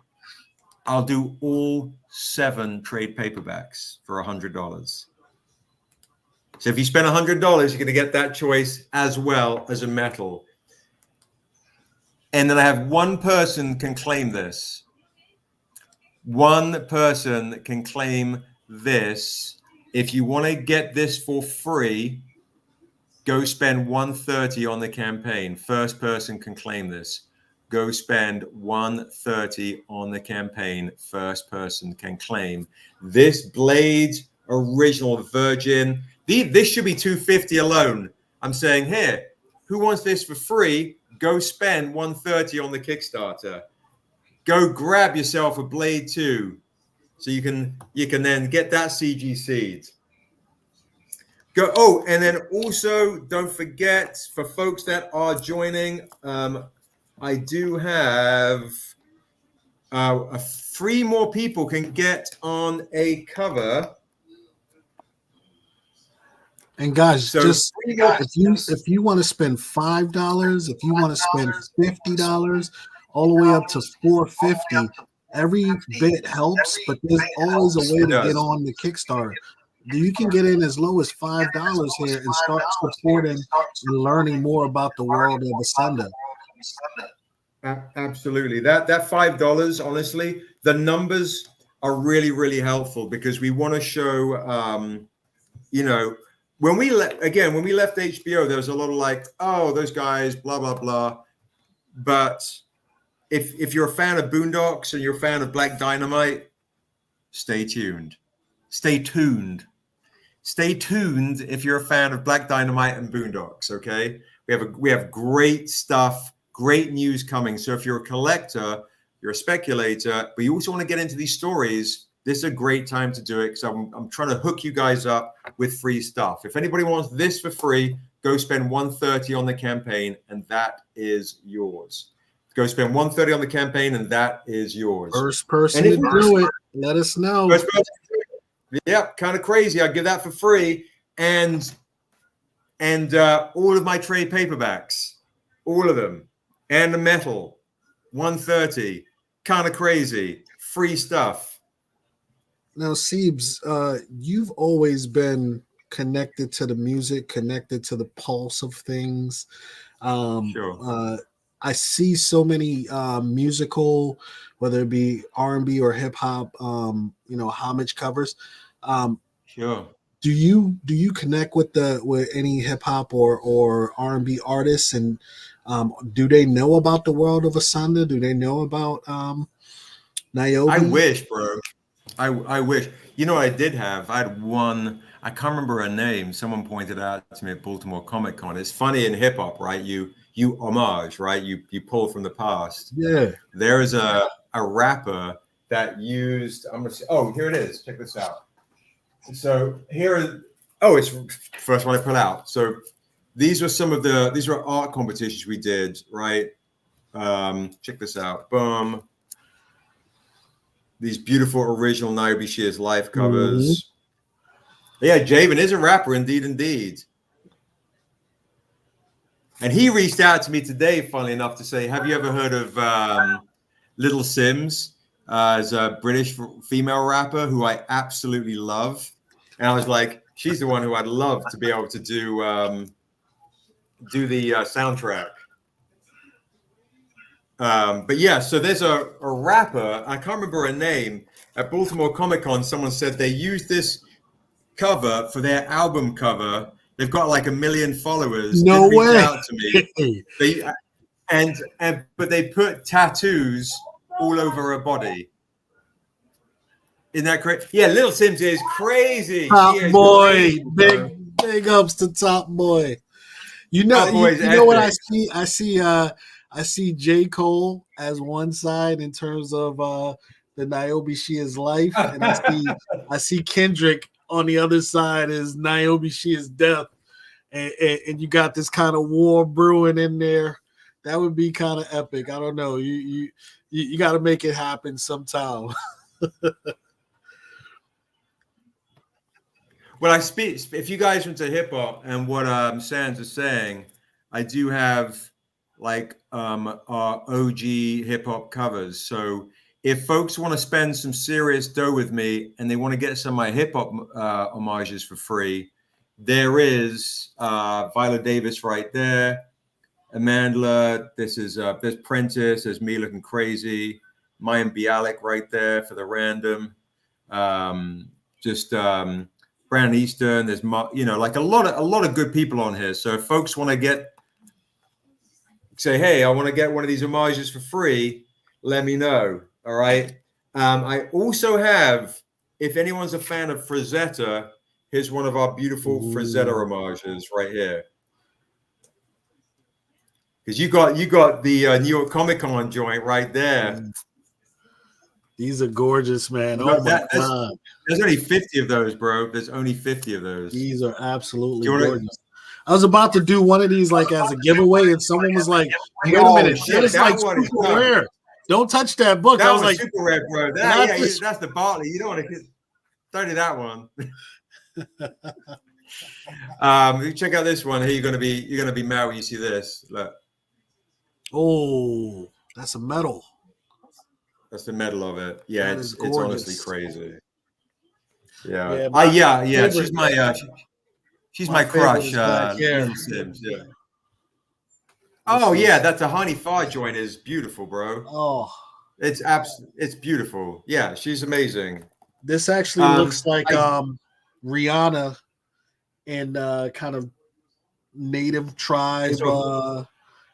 I'll do all 7 trade paperbacks for $100. So if you spend $100, you're going to get that choice as well as a metal. And then I have one person can claim this. One person can claim this. If you want to get this for free, go spend $130 on the campaign. First person can claim this. Go spend $130 on the campaign. First person can claim this Blade original Virgin. This should be $250 alone. I'm saying here, who wants this for free? Go spend $130 on the Kickstarter. Go grab yourself a Blade 2, so you can then get that CG seed. Go. Oh, and then also don't forget, for folks that are joining, I do have 3 more people can get on a cover. And guys, so just if you want to spend $5, if you want to spend $50, all the way up to $450, every bit helps. But there's always a way to get on the Kickstarter. You can get in as low as $5 here and start supporting and learning more about the world of Ascenda. Absolutely. That $5, honestly, the numbers are really, really helpful because we want to show, when we left HBO, there was a lot of like, oh, those guys, blah, blah, blah. But if you're a fan of Boondocks and you're a fan of Black Dynamite, stay tuned. Stay tuned. Stay tuned if you're a fan of Black Dynamite and Boondocks, okay? We have great stuff, great news coming. So if you're a collector, you're a speculator, but you also want to get into these stories, this is a great time to do it because I'm trying to hook you guys up with free stuff. If anybody wants this for free, go spend 130 on the campaign, and that is yours. Go spend 130 on the campaign, and that is yours. First person And to if- do it, let us know. First person to do it. Yep, kind of crazy. I'll give that for free, and all of my trade paperbacks, all of them, and the metal, 130. Kind of crazy. Free stuff. Now, Siebes, you've always been connected to the music, connected to the pulse of things. Sure. I see so many musical, whether it be R&B or hip hop, homage covers. Sure. Do you connect with any hip hop or R&B artists, and do they know about the world of Asanda? Do they know about Niobe? I wish, bro. I wish. You know, I did have. I had one. I can't remember her name. Someone pointed out to me at Baltimore Comic Con. It's funny in hip hop, right? You homage, right? You pull from the past. Yeah. There is a rapper that used. I'm gonna say. Oh, here it is. Check this out. So here. It's the first one I put out. So these were art competitions we did, right? Check this out. Boom. These beautiful original Niobe Shears live covers. Mm-hmm. Yeah, Javen is a rapper, indeed. And he reached out to me today, funnily enough, to say, have you ever heard of Little Sims as a British female rapper who I absolutely love? And I was like, she's the one who I'd love to be able to do the soundtrack. But yeah, so there's a rapper, I can't remember her name, at Baltimore Comic Con. Someone said they used this cover for their album cover. They've got like 1 million followers. No They reached way. out to me. But they put tattoos all over her body. Isn't that crazy? Yeah, Little Sims is crazy. Top She is Boy, crazy, bro. big ups to Top Boy. You know, Top Boy's you know what I epic. see? I see J. Cole as one side in terms of the Niobe Shears life, and I see Kendrick on the other side as Niobe Shears death, and you got this kind of war brewing in there. That would be kind of epic. I don't know. You got to make it happen sometime. Well, if you guys are into hip hop and what Sans is saying, I do have like our OG hip hop covers. So if folks want to spend some serious dough with me and they want to get some of my hip hop homages for free, there is Viola Davis right there, Amandla. There's Prentice. There's me looking crazy. Mayim Bialik right there for the random. Brandon Easton. There's like a lot of good people on here. So if folks want to say, hey, I want to get one of these homages for free, let me know. All right. I also have, if anyone's a fan of Frazetta, here's one of our beautiful Frazetta homages right here. Because you got the New York Comic Con joint right there. These are gorgeous, man. Oh my God. There's only 50 of those, bro. There's only 50 of those. These are absolutely gorgeous. I was about to do one of these like as a giveaway, and someone was like, "Wait a minute, that is like super rare. Don't touch that book." That I was like, super rare, bro. That's the Bartley. You don't want to study that one. Check out this one. Here you're gonna be mad when you see this. Look. Oh, that's a medal. That's the medal of it. Yeah, it's honestly crazy. Yeah. She's my crush. Little Sims. Yeah. Oh yeah, that's a Honey Far joint is beautiful, bro. Oh, it's beautiful. Yeah, she's amazing. This actually looks like Rihanna in kind of native tribe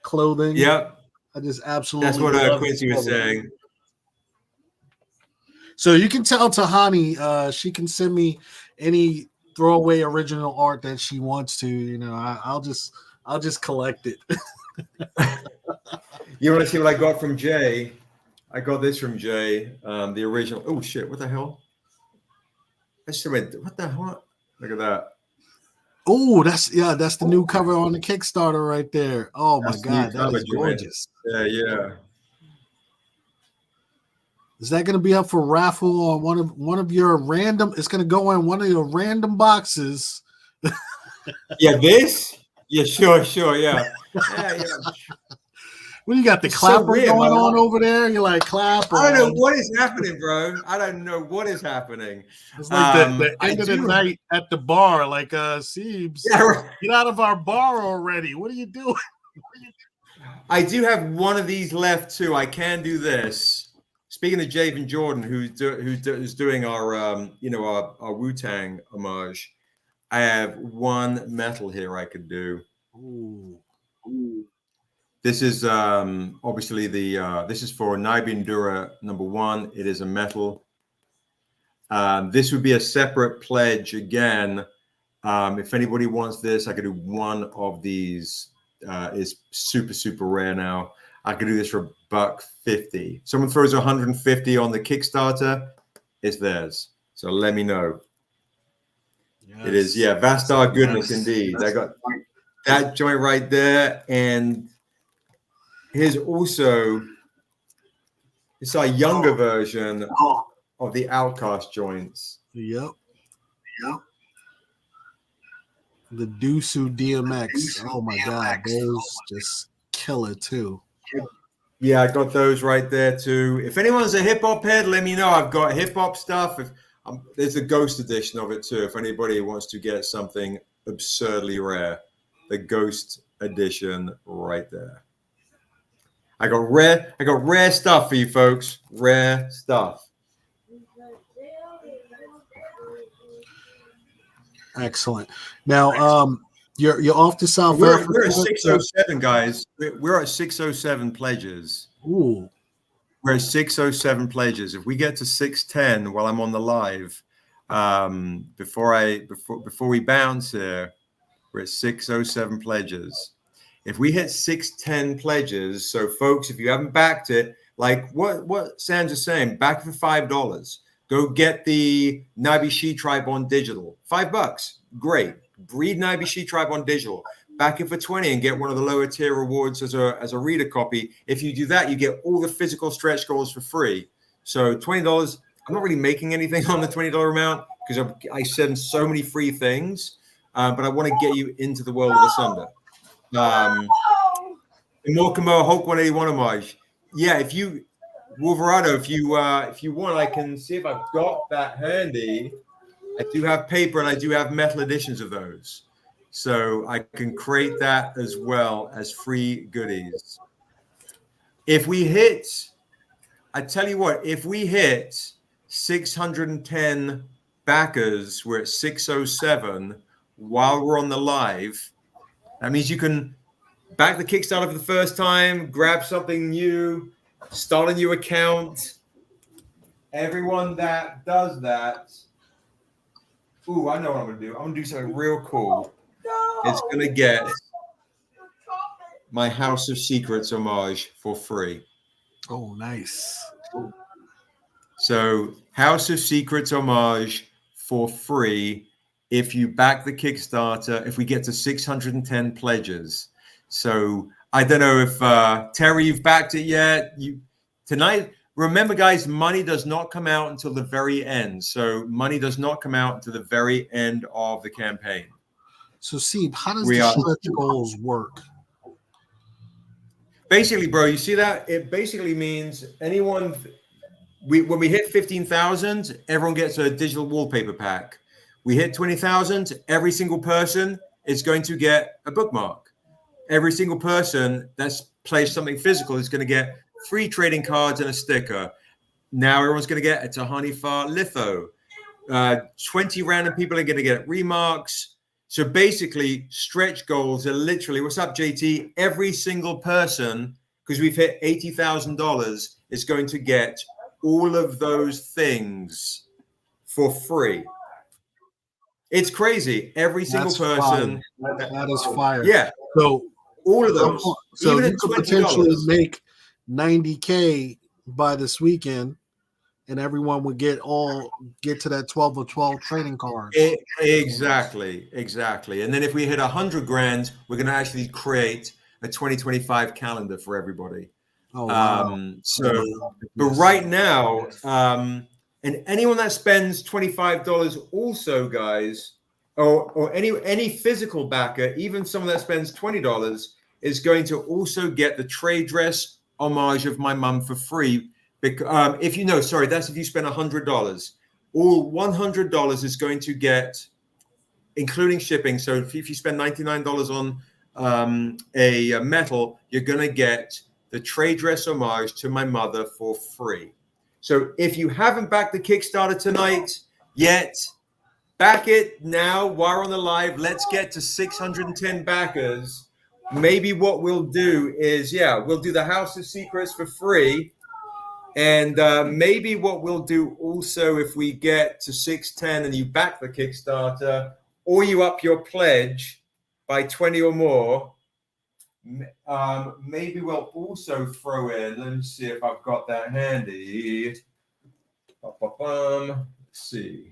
clothing. Yep. I just absolutely. That's what Quincy was saying. So you can tell Tahani she can send me any throwaway original art that she wants to. You know, I'll just collect it. You want to see what I got from Jay? I got this from Jay, the original. Oh shit! What the hell? I just went. What the hell? Look at that. Oh, that's the new cover on the Kickstarter right there. Oh my That's the new God, that cover, is Joanne. gorgeous. Yeah. Is that going to be up for raffle on one of your random? It's going to go in one of your random boxes. Yeah, this? Yeah, sure, yeah. Yeah. When you got the It's so clapper weird, going man. on over there, you're like clap. I don't know what is happening, bro. I don't know what is happening. It's like the I end of the do- night at the bar, like Siebes, Yeah, right. get out of our bar already. What are you doing? I do have one of these left too. I can do this. Speaking of Javen Jordan, who's doing our our Wu-Tang homage, I have one metal here I could do. Ooh. This is obviously this is for Naibindura #1. It is a metal. This would be a separate pledge again. If anybody wants this, I could do one of these. Is super rare now. I could do this for $150. Someone throws 150 on the Kickstarter, it's theirs. So let me know. Yes. It is, yeah, Vastar goodness indeed. I got that joint right there, and here's also it's our younger version of the Outcast joints. Yep. The Dusu DMX. Oh my God, those just killer too. Yeah, I got those right there too. If anyone's a hip hop head, let me know. I've got hip hop stuff. There's a ghost edition of it too. If anybody wants to get something absurdly rare, the ghost edition right there. I got rare stuff for you folks. Rare stuff. Excellent. Now, you're off to South We're Africa. at 607, guys. We're at 607 pledges. Ooh. We're at 607 pledges. If we get to 610 while I'm on the live, before we bounce here, we're at 607 pledges. If we hit 610 pledges, so folks, if you haven't backed it, like what Sam's is saying, back for $5. Go get the Nabi She Tribe on digital. $5. Great. Read Nabi She Tribe on digital. Back it for 20 and get one of the lower tier rewards as a reader copy. If you do that, you get all the physical stretch goals for free. So $20. I'm not really making anything on the $20 amount because I send so many free things, but I want to get you into the world of Asunder. Morkamo Hulk 181 homage. Yeah, if you Wolverado, if you want, I can see if I've got that handy. I do have paper and I do have metal editions of those. So I can create that as well as free goodies. If we hit, I tell you what, if we hit 610 backers, we're at 607 while we're on the live. That means you can back the Kickstarter for the first time, grab something new, start a new account. Everyone that does that, ooh, I know what I'm gonna do. I'm gonna do something real cool. It's gonna get my House of Secrets homage for free. Oh, nice. So House of Secrets homage for free if you back the Kickstarter, if we get to 610 pledges. So I don't know if Terry, you've backed it yet. Tonight, remember guys, money does not come out until the very end. So money does not come out until the very end of the campaign. So, Sieb, how does the stretch goals work? Basically, bro, you see that? It basically means anyone, when we hit 15,000, everyone gets a digital wallpaper pack. We hit 20,000, every single person is going to get a bookmark. Every single person that's plays something physical is going to get free trading cards and a sticker. Now everyone's going to get a Tahani Far litho. 20 random people are going to get remarks. So basically, stretch goals are literally, what's up, JT? Every single person, because we've hit $80,000, is going to get all of those things for free. It's crazy. Every single person. That is fire. Yeah. So all of those. So even you at could $20. potentially make $90K by this weekend and everyone would get to that 12 of 12 trading cards. Exactly. And then if we hit 100 grand, we're going to actually create a 2025 calendar for everybody. Oh, wow. But right now, and anyone that spends $25 also, guys, or any physical backer, even someone that spends $20, is going to also get the trade dress homage of my mum for free. If you know, sorry, that's if you spend $100. All $100 is going to get, including shipping. So if you spend $99 on a metal, you're going to get the trade dress homage to my mother for free. So if you haven't backed the Kickstarter tonight yet, back it now while we're on the live. Let's get to 610 backers. Maybe what we'll do is, we'll do the House of Secrets for free. And maybe what we'll do also, if we get to 610 and you back the Kickstarter, or you up your pledge by 20 or more, maybe we'll also throw in, let me see if I've got that handy. Let's see.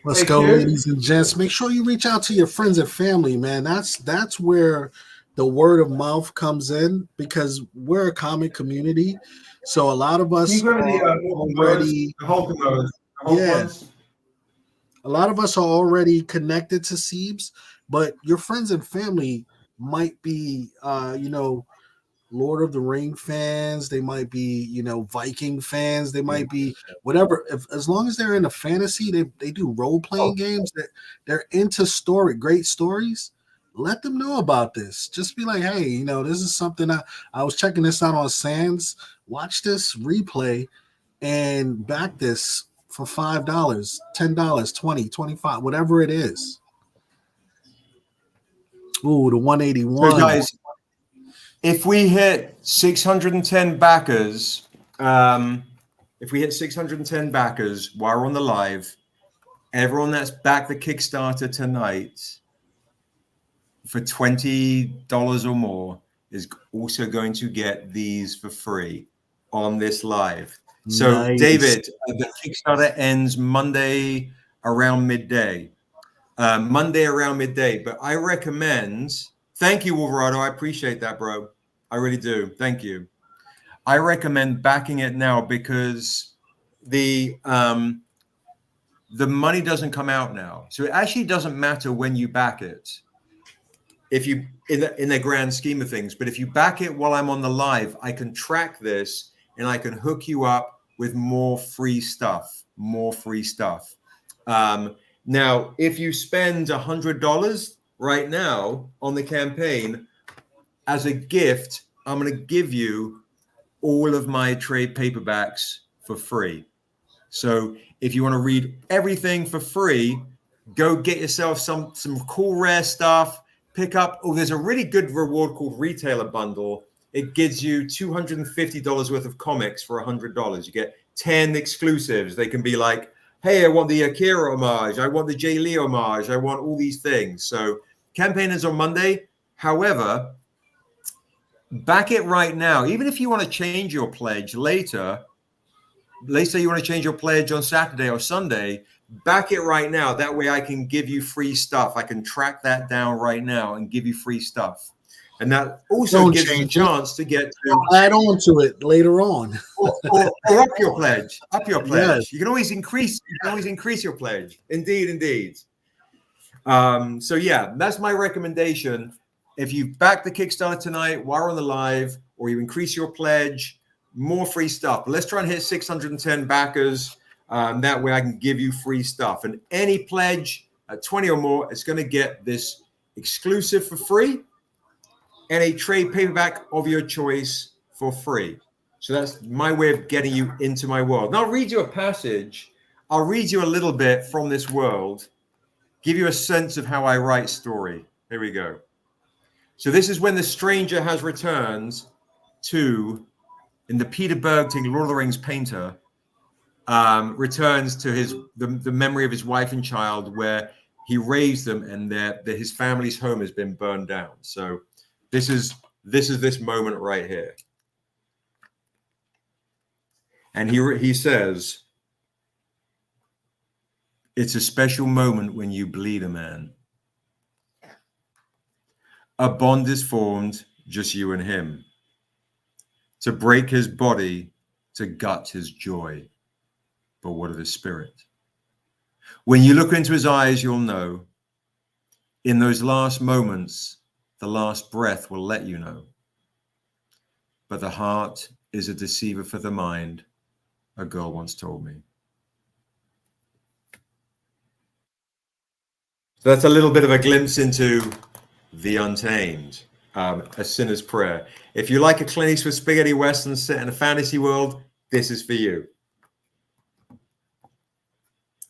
Let's go, ladies and gents. Make sure you reach out to your friends and family, man. That's where the word of mouth comes in, because we're a comic community. So a lot of us are already a lot of us are already connected to Siebes, but your friends and family might be Lord of the Ring fans, they might be, Viking fans, they might be whatever. As long as they're into fantasy, they do role-playing games, they're into great stories. Let them know about this. Just be like, hey, this is something I was checking this out on Sands. Watch this replay and back this for $5, $10, $20, $25, whatever it is. Ooh, the 181. So guys, if we hit 610 backers, while we're on the live, everyone that's backed the Kickstarter tonight for $20 or more is also going to get these for free on this live. So, nice. David, the Kickstarter ends Monday around midday. But I recommend, thank you, Wolverado. I appreciate that, bro. I really do. Thank you. I recommend backing it now because the money doesn't come out now. So it actually doesn't matter when you back it, if you in the grand scheme of things. But if you back it while I'm on the live, I can track this and I can hook you up with more free stuff. Now, if you spend $100 right now on the campaign, as a gift, I'm going to give you all of my trade paperbacks for free. So if you want to read everything for free, go get yourself some cool rare stuff. Pick up, there's a really good reward called Retailer Bundle. It gives you $250 worth of comics for $100. You get 10 exclusives. They can be like, hey, I want the Akira homage. I want the Jay Lee homage. I want all these things. So campaign is on Monday. However, back it right now. Even if you want to change your pledge later, let's say you want to change your pledge on Saturday or Sunday, back it right now. That way I can give you free stuff. I can track that down right now and give you free stuff. And that also gives you a chance to get to add on to it later on. or up your pledge. Yes. You can always increase your pledge. Indeed. So yeah, that's my recommendation. If you back the Kickstarter tonight while we're on the live, or you increase your pledge, more free stuff. But let's try and hit 610 backers. That way I can give you free stuff. And any pledge at 20 or more is going to get this exclusive for free and a trade paperback of your choice for free. So that's my way of getting you into my world. Now I'll read you a passage. I'll read you a little bit from this world, give you a sense of how I write story. Here we go. So this is when the stranger has returned to, in the Peter Bergting Lord of the Rings painter, returns to the memory of his wife and child, where he raised them, and his family's home has been burned down. So this is this moment right here. And he says, it's a special moment when you bleed a man. A bond is formed, just you and him, to break his body, to gut his joy. But what of his spirit? When you look into his eyes, you'll know. In those last moments, the last breath will let you know. But the heart is a deceiver for the mind, a girl once told me. So that's a little bit of a glimpse into The Untamed, A Sinner's Prayer. If you like a Clint Eastwood spaghetti western set in a fantasy world, this is for you.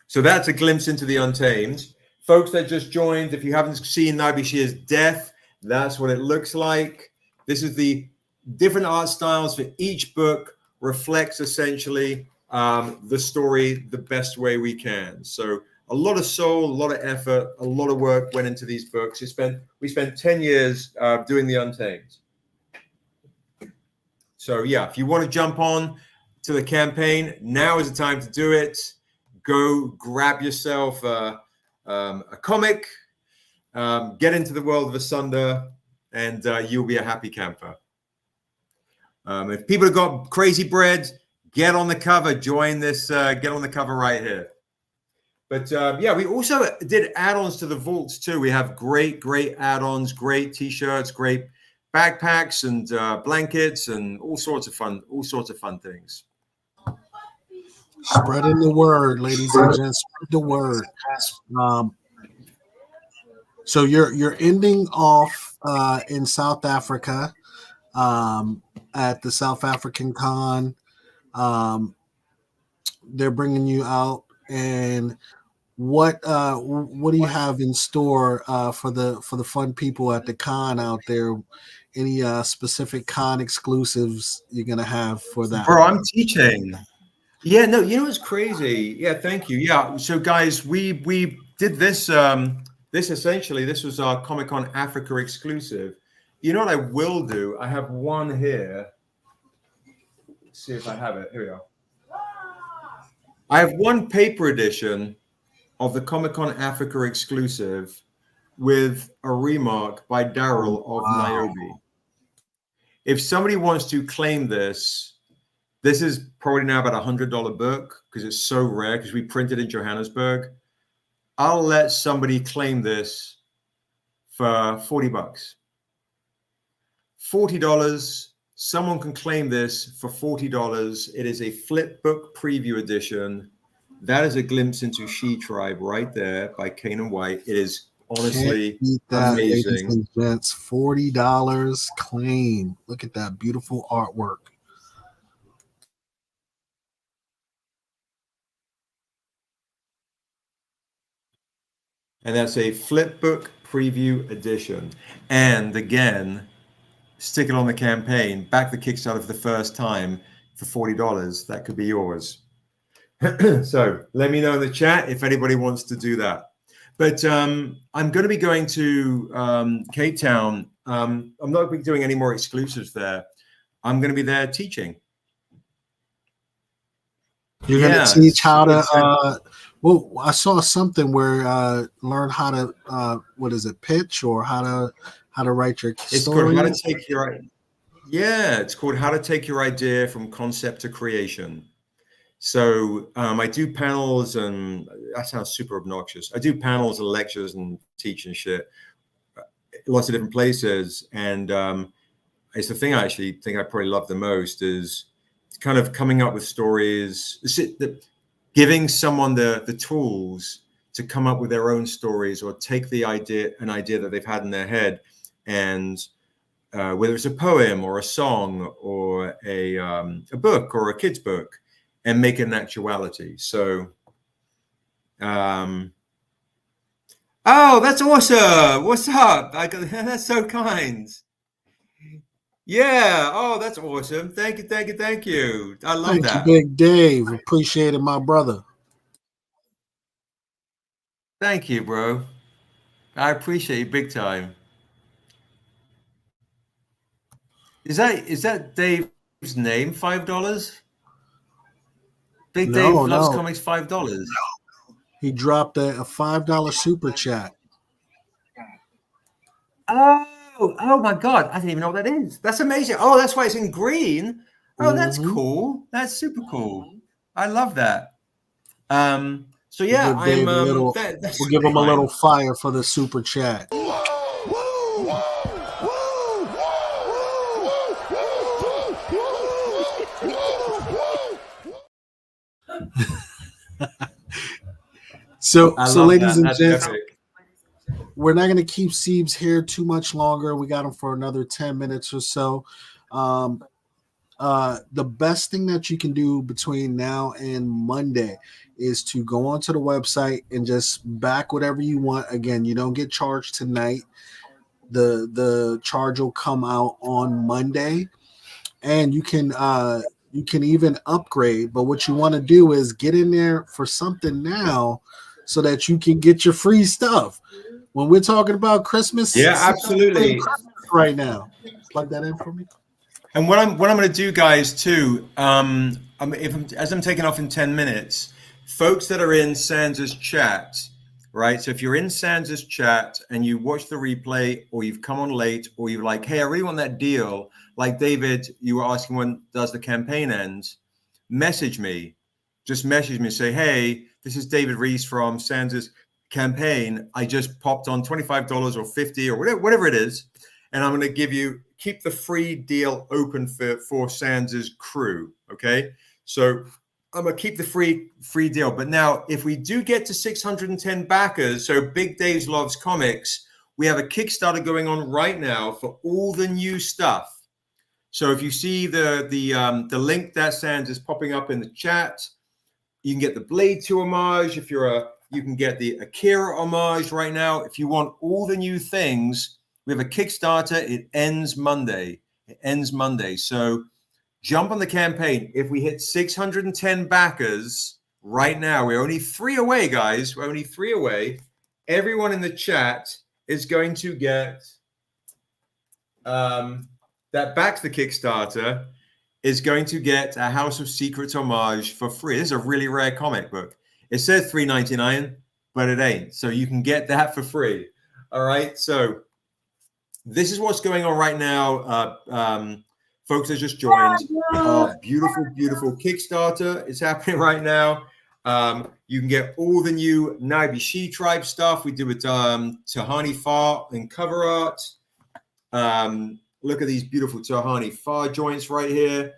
So that's a glimpse into The Untamed. Folks that just joined, if you haven't seen Nabi Shir's Death, that's what it looks like. This is the different art styles for each book, reflects essentially the story the best way we can. So a lot of soul, a lot of effort, a lot of work went into these books. We spent 10 years doing The Untamed. So yeah, if you want to jump on to the campaign, now is the time to do it. Go grab yourself a comic, get into the world of Asunder, and you'll be a happy camper. If people have got crazy bread, get on the cover, join this, get on the cover right here. But yeah, we also did add-ons to the vaults too. We have great add-ons, great t-shirts, great backpacks and blankets and all sorts of fun things. Spreading the word, ladies and gents, spread the word. So you're ending off in South Africa at the South African Con. They're bringing you out, and what do you have in store for the fun people at the con out there? Any specific con exclusives you're gonna have for that? Bro, I'm teaching. Yeah, no, you know what's crazy? Yeah, thank you. Yeah, so guys, we did this. This was our Comic-Con Africa exclusive. You know what I will do? I have one here. Let's see if I have it. Here we go. I have one paper edition of the Comic-Con Africa exclusive with a remark by Daryl of Niobe. If somebody wants to claim this is probably now about $100 book because it's so rare because we printed in Johannesburg. I'll let somebody claim this for $40. $40. Someone can claim this for $40. It is a flip book preview edition. That is a glimpse into She Tribe right there by Kanan White. It is honestly amazing. That's $40 claim. Look at that beautiful artwork. And that's a flip book preview edition. And again, stick it on the campaign, back the Kickstarter for the first time for $40. That could be yours. So let me know in the chat if anybody wants to do that. But I'm going to be going to Cape Town. I'm not going to be doing any more exclusives there. I'm going to be there teaching. You're going to teach how to... well, I saw something where learn how to what is it, pitch, or how to write your story. It's called how to take your it's called How to Take Your Idea from Concept to Creation. So I do panels, and that sounds super obnoxious. I do panels and lectures and teach and shit, lots of different places. And it's the thing I actually think I probably love the most is kind of coming up with stories. Giving someone the tools to come up with their own stories, or take an idea that they've had in their head, and whether it's a poem or a song or a book or a kid's book, and make it an actuality. So, oh, that's awesome! What's up? That's so kind. Yeah. Oh, that's awesome. Thank you, thank you, thank you. I love Thank that. you, Big Dave. Appreciate it, my brother. Thank you, bro. I appreciate you big time. Is that Dave's name? $5? Big No, Dave loves no. comics. $5. He dropped a $5 super chat. Oh my God. I didn't even know what that is. That's amazing. Oh, that's why it's in green. Oh, that's Mhm. cool. That's super cool. I love that. So We'll yeah, give Dave a little. that's We'll give super him a little kind. fire for the super chat. So, I so love ladies that. and That's gents, epic. we're not going to keep Siebes here too much longer. We got him for another 10 minutes or so. The best thing that you can do between now and Monday is to go onto the website and just back whatever you want. Again, you don't get charged tonight. The charge will come out on Monday, and you can even upgrade. But what you want to do is get in there for something now so that you can get your free stuff. When we're talking about Christmas, Yeah, absolutely. right now. Plug that in for me. And what I'm going to do, guys, too. As I'm taking off in 10 minutes, folks that are in Sansa's chat, right? So if you're in Sansa's chat and you watch the replay, or you've come on late, or you're like, hey, I really want that deal. Like David, you were asking when does the campaign end? Message me. Just message me. Say, hey, this is David Reese from Sansa's campaign. I just popped on $25 or $50 or whatever it is, and I'm going to keep the free deal open for Sansa's crew. Okay, so I'm gonna keep the free deal. But now, if we do get to 610 backers, so Big Dave's Loves Comics, we have a Kickstarter going on right now for all the new stuff. So if you see the link that Sansa's popping up in the chat, you can get the Blade 2 homage. You can get the Akira homage right now. If you want all the new things, we have a Kickstarter. It ends Monday. So jump on the campaign. If we hit 610 backers right now, we're only 3 away, guys. We're only 3 away. Everyone in the chat is going to get that backs the Kickstarter is going to get a House of Secrets homage for free. This is a really rare comic book. It says $3.99, but it ain't. So you can get that for free. All right. So this is what's going on right now. Folks that just joined, our beautiful, beautiful Kickstarter is happening right now. You can get all the new Naibi She Tribe stuff we did with Tahani Far in cover art. Look at these beautiful Tahani Far joints right here.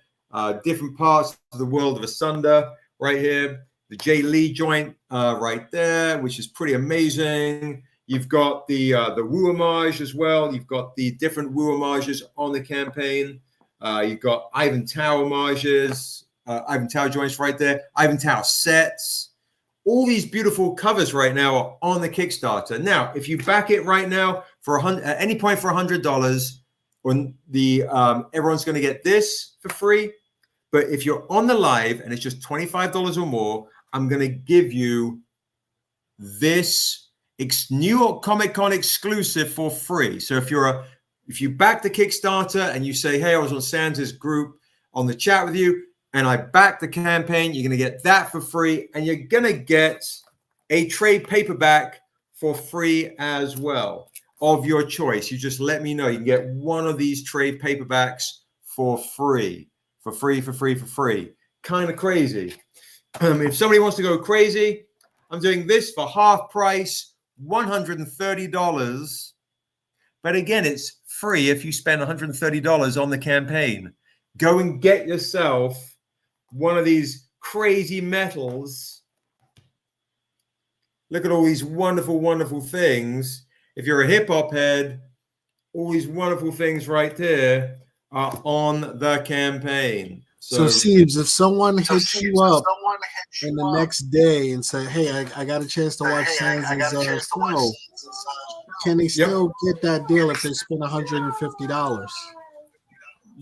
Different parts of the world of Asunder right here. The Jay Lee joint right there, which is pretty amazing. You've got the Wu homage as well. You've got the different Wu homages on the campaign. You've got Ivan Tao homages, Ivan Tao joints right there, Ivan Tao sets. All these beautiful covers right now are on the Kickstarter. Now, if you back it right now for at any point for $100, on the everyone's going to get this for free. But if you're on the live and it's just $25 or more, I'm going to give you this New York Comic Con exclusive for free. So if you back the Kickstarter and you say, hey, I was on Sansa's group on the chat with you, and I backed the campaign, you're going to get that for free, and you're going to get a trade paperback for free as well of your choice. You just let me know. You can get one of these trade paperbacks for free. For free. Kind of crazy. If somebody wants to go crazy, I'm doing this for half price, $130. But again, it's free if you spend $130 on the campaign. Go and get yourself one of these crazy metals. Look at all these wonderful, wonderful things. If you're a hip hop head, all these wonderful things right there are on the campaign. So Siebes, if someone hits you up in the next day and say, hey, I got a chance to watch Sansa's show, can they still get that deal if they spend $150?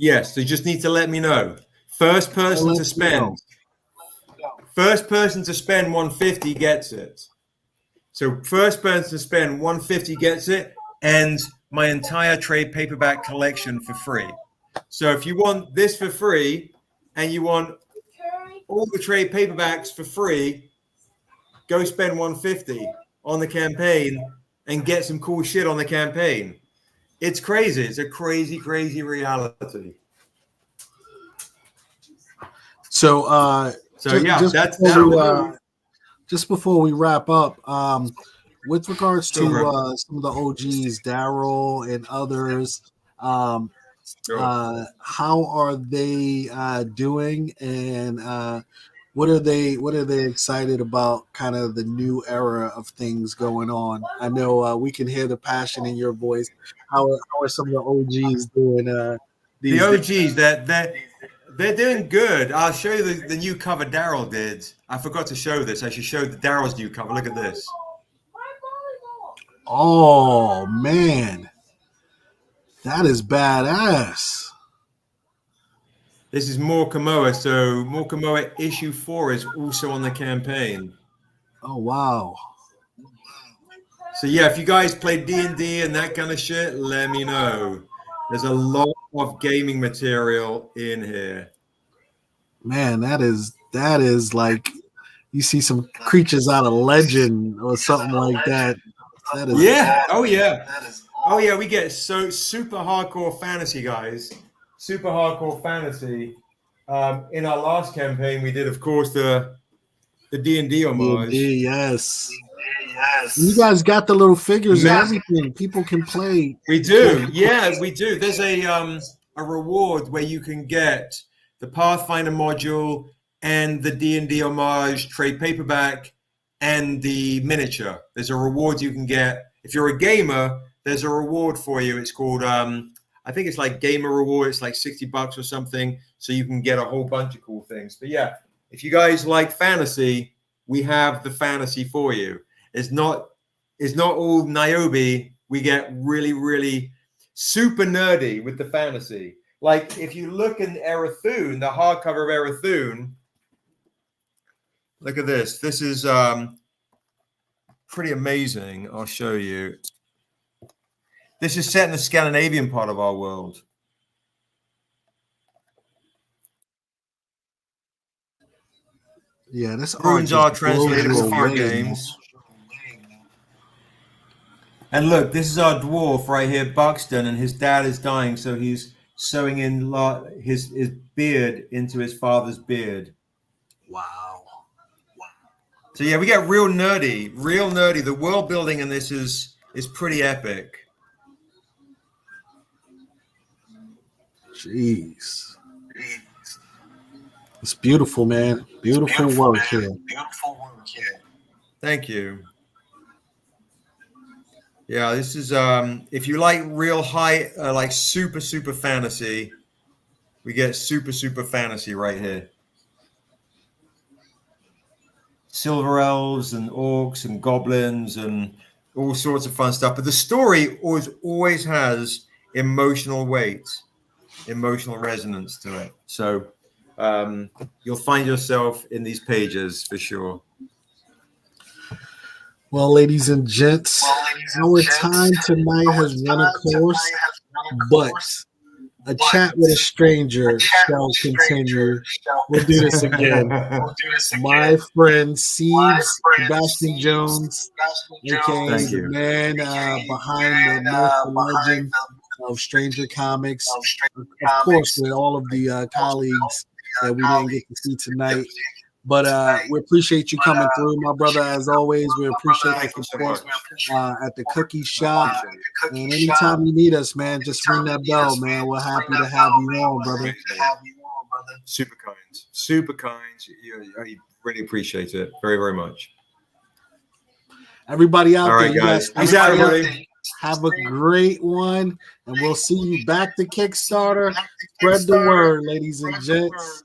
Yes, they just need to let me know. First person to spend 150 gets it. So first person to spend 150 gets it, and my entire trade paperback collection for free. So if you want this for free and you want all the trade paperbacks for free, go spend 150 on the campaign and get some cool shit on the campaign. It's crazy. It's a crazy, crazy reality. So, just before we wrap up, with regards to some of the OGs, Daryl and others, how are they doing, and what are they excited about? Kind of the new era of things going on. I know we can hear the passion in your voice. How are some of the OGs doing? The OGs they're doing good. I'll show you the new cover Daryl did. I forgot to show this. I should show Daryl's new cover. Look at this. Oh man, that is badass. This is More Kamoa. So More Kamoa issue 4 is also on the campaign. Oh wow. So yeah, if you guys play D&D and that kind of shit, let me know. There's a lot of gaming material in here. Man, that is like you see some creatures out of Legend or something like that. That is Oh yeah. We get so super hardcore fantasy, guys. Super hardcore fantasy. In our last campaign, we did, of course, the D&D homage. D&D, yes. You guys got the little figures and everything. People can play. We do. Yeah, we do. There's a reward where you can get the Pathfinder module and the D&D homage trade paperback and the miniature. There's a reward you can get. If you're a gamer, there's a reward for you. It's called, I think it's like gamer reward. It's like $60 or something. So you can get a whole bunch of cool things. But yeah, if you guys like fantasy, we have the fantasy for you. It's not all Niobe. We get really, really super nerdy with the fantasy. Like if you look in Erathune, the hardcover of Erathune, look at this. This is pretty amazing. I'll show you. This is set in the Scandinavian part of our world. Yeah, this runes are translated for our games. And look, this is our dwarf right here, Buxton, and his dad is dying, so he's sewing in his beard into his father's beard. Wow. So yeah, we get real nerdy. The world building in this is pretty epic. Jeez. It's beautiful, man. Beautiful work here. Thank you. Yeah, this is if you like real high, like super fantasy, we get super fantasy right here. Silver elves and orcs and goblins and all sorts of fun stuff. But the story always has emotional weight, emotional resonance to it. So you'll find yourself in these pages for sure. Well, ladies and gents, our time tonight has run a course, but a chat with a stranger shall continue. We'll do this again. My friend Sebastian Jones, aka the man behind the myth and legend of Stranger Comics, of course, with all of the colleagues that we didn't get to see tonight. But we appreciate you coming through, my brother. As always, we appreciate the support at the cookie shop. And anytime you need us, man, just ring that bell, man. We're happy to have you on, brother. Super kind. I really appreciate it very, very much. Everybody out there, you guys. Peace out, everybody. Have a great one, and we'll see you back to Kickstarter. Spread the word, ladies and gents.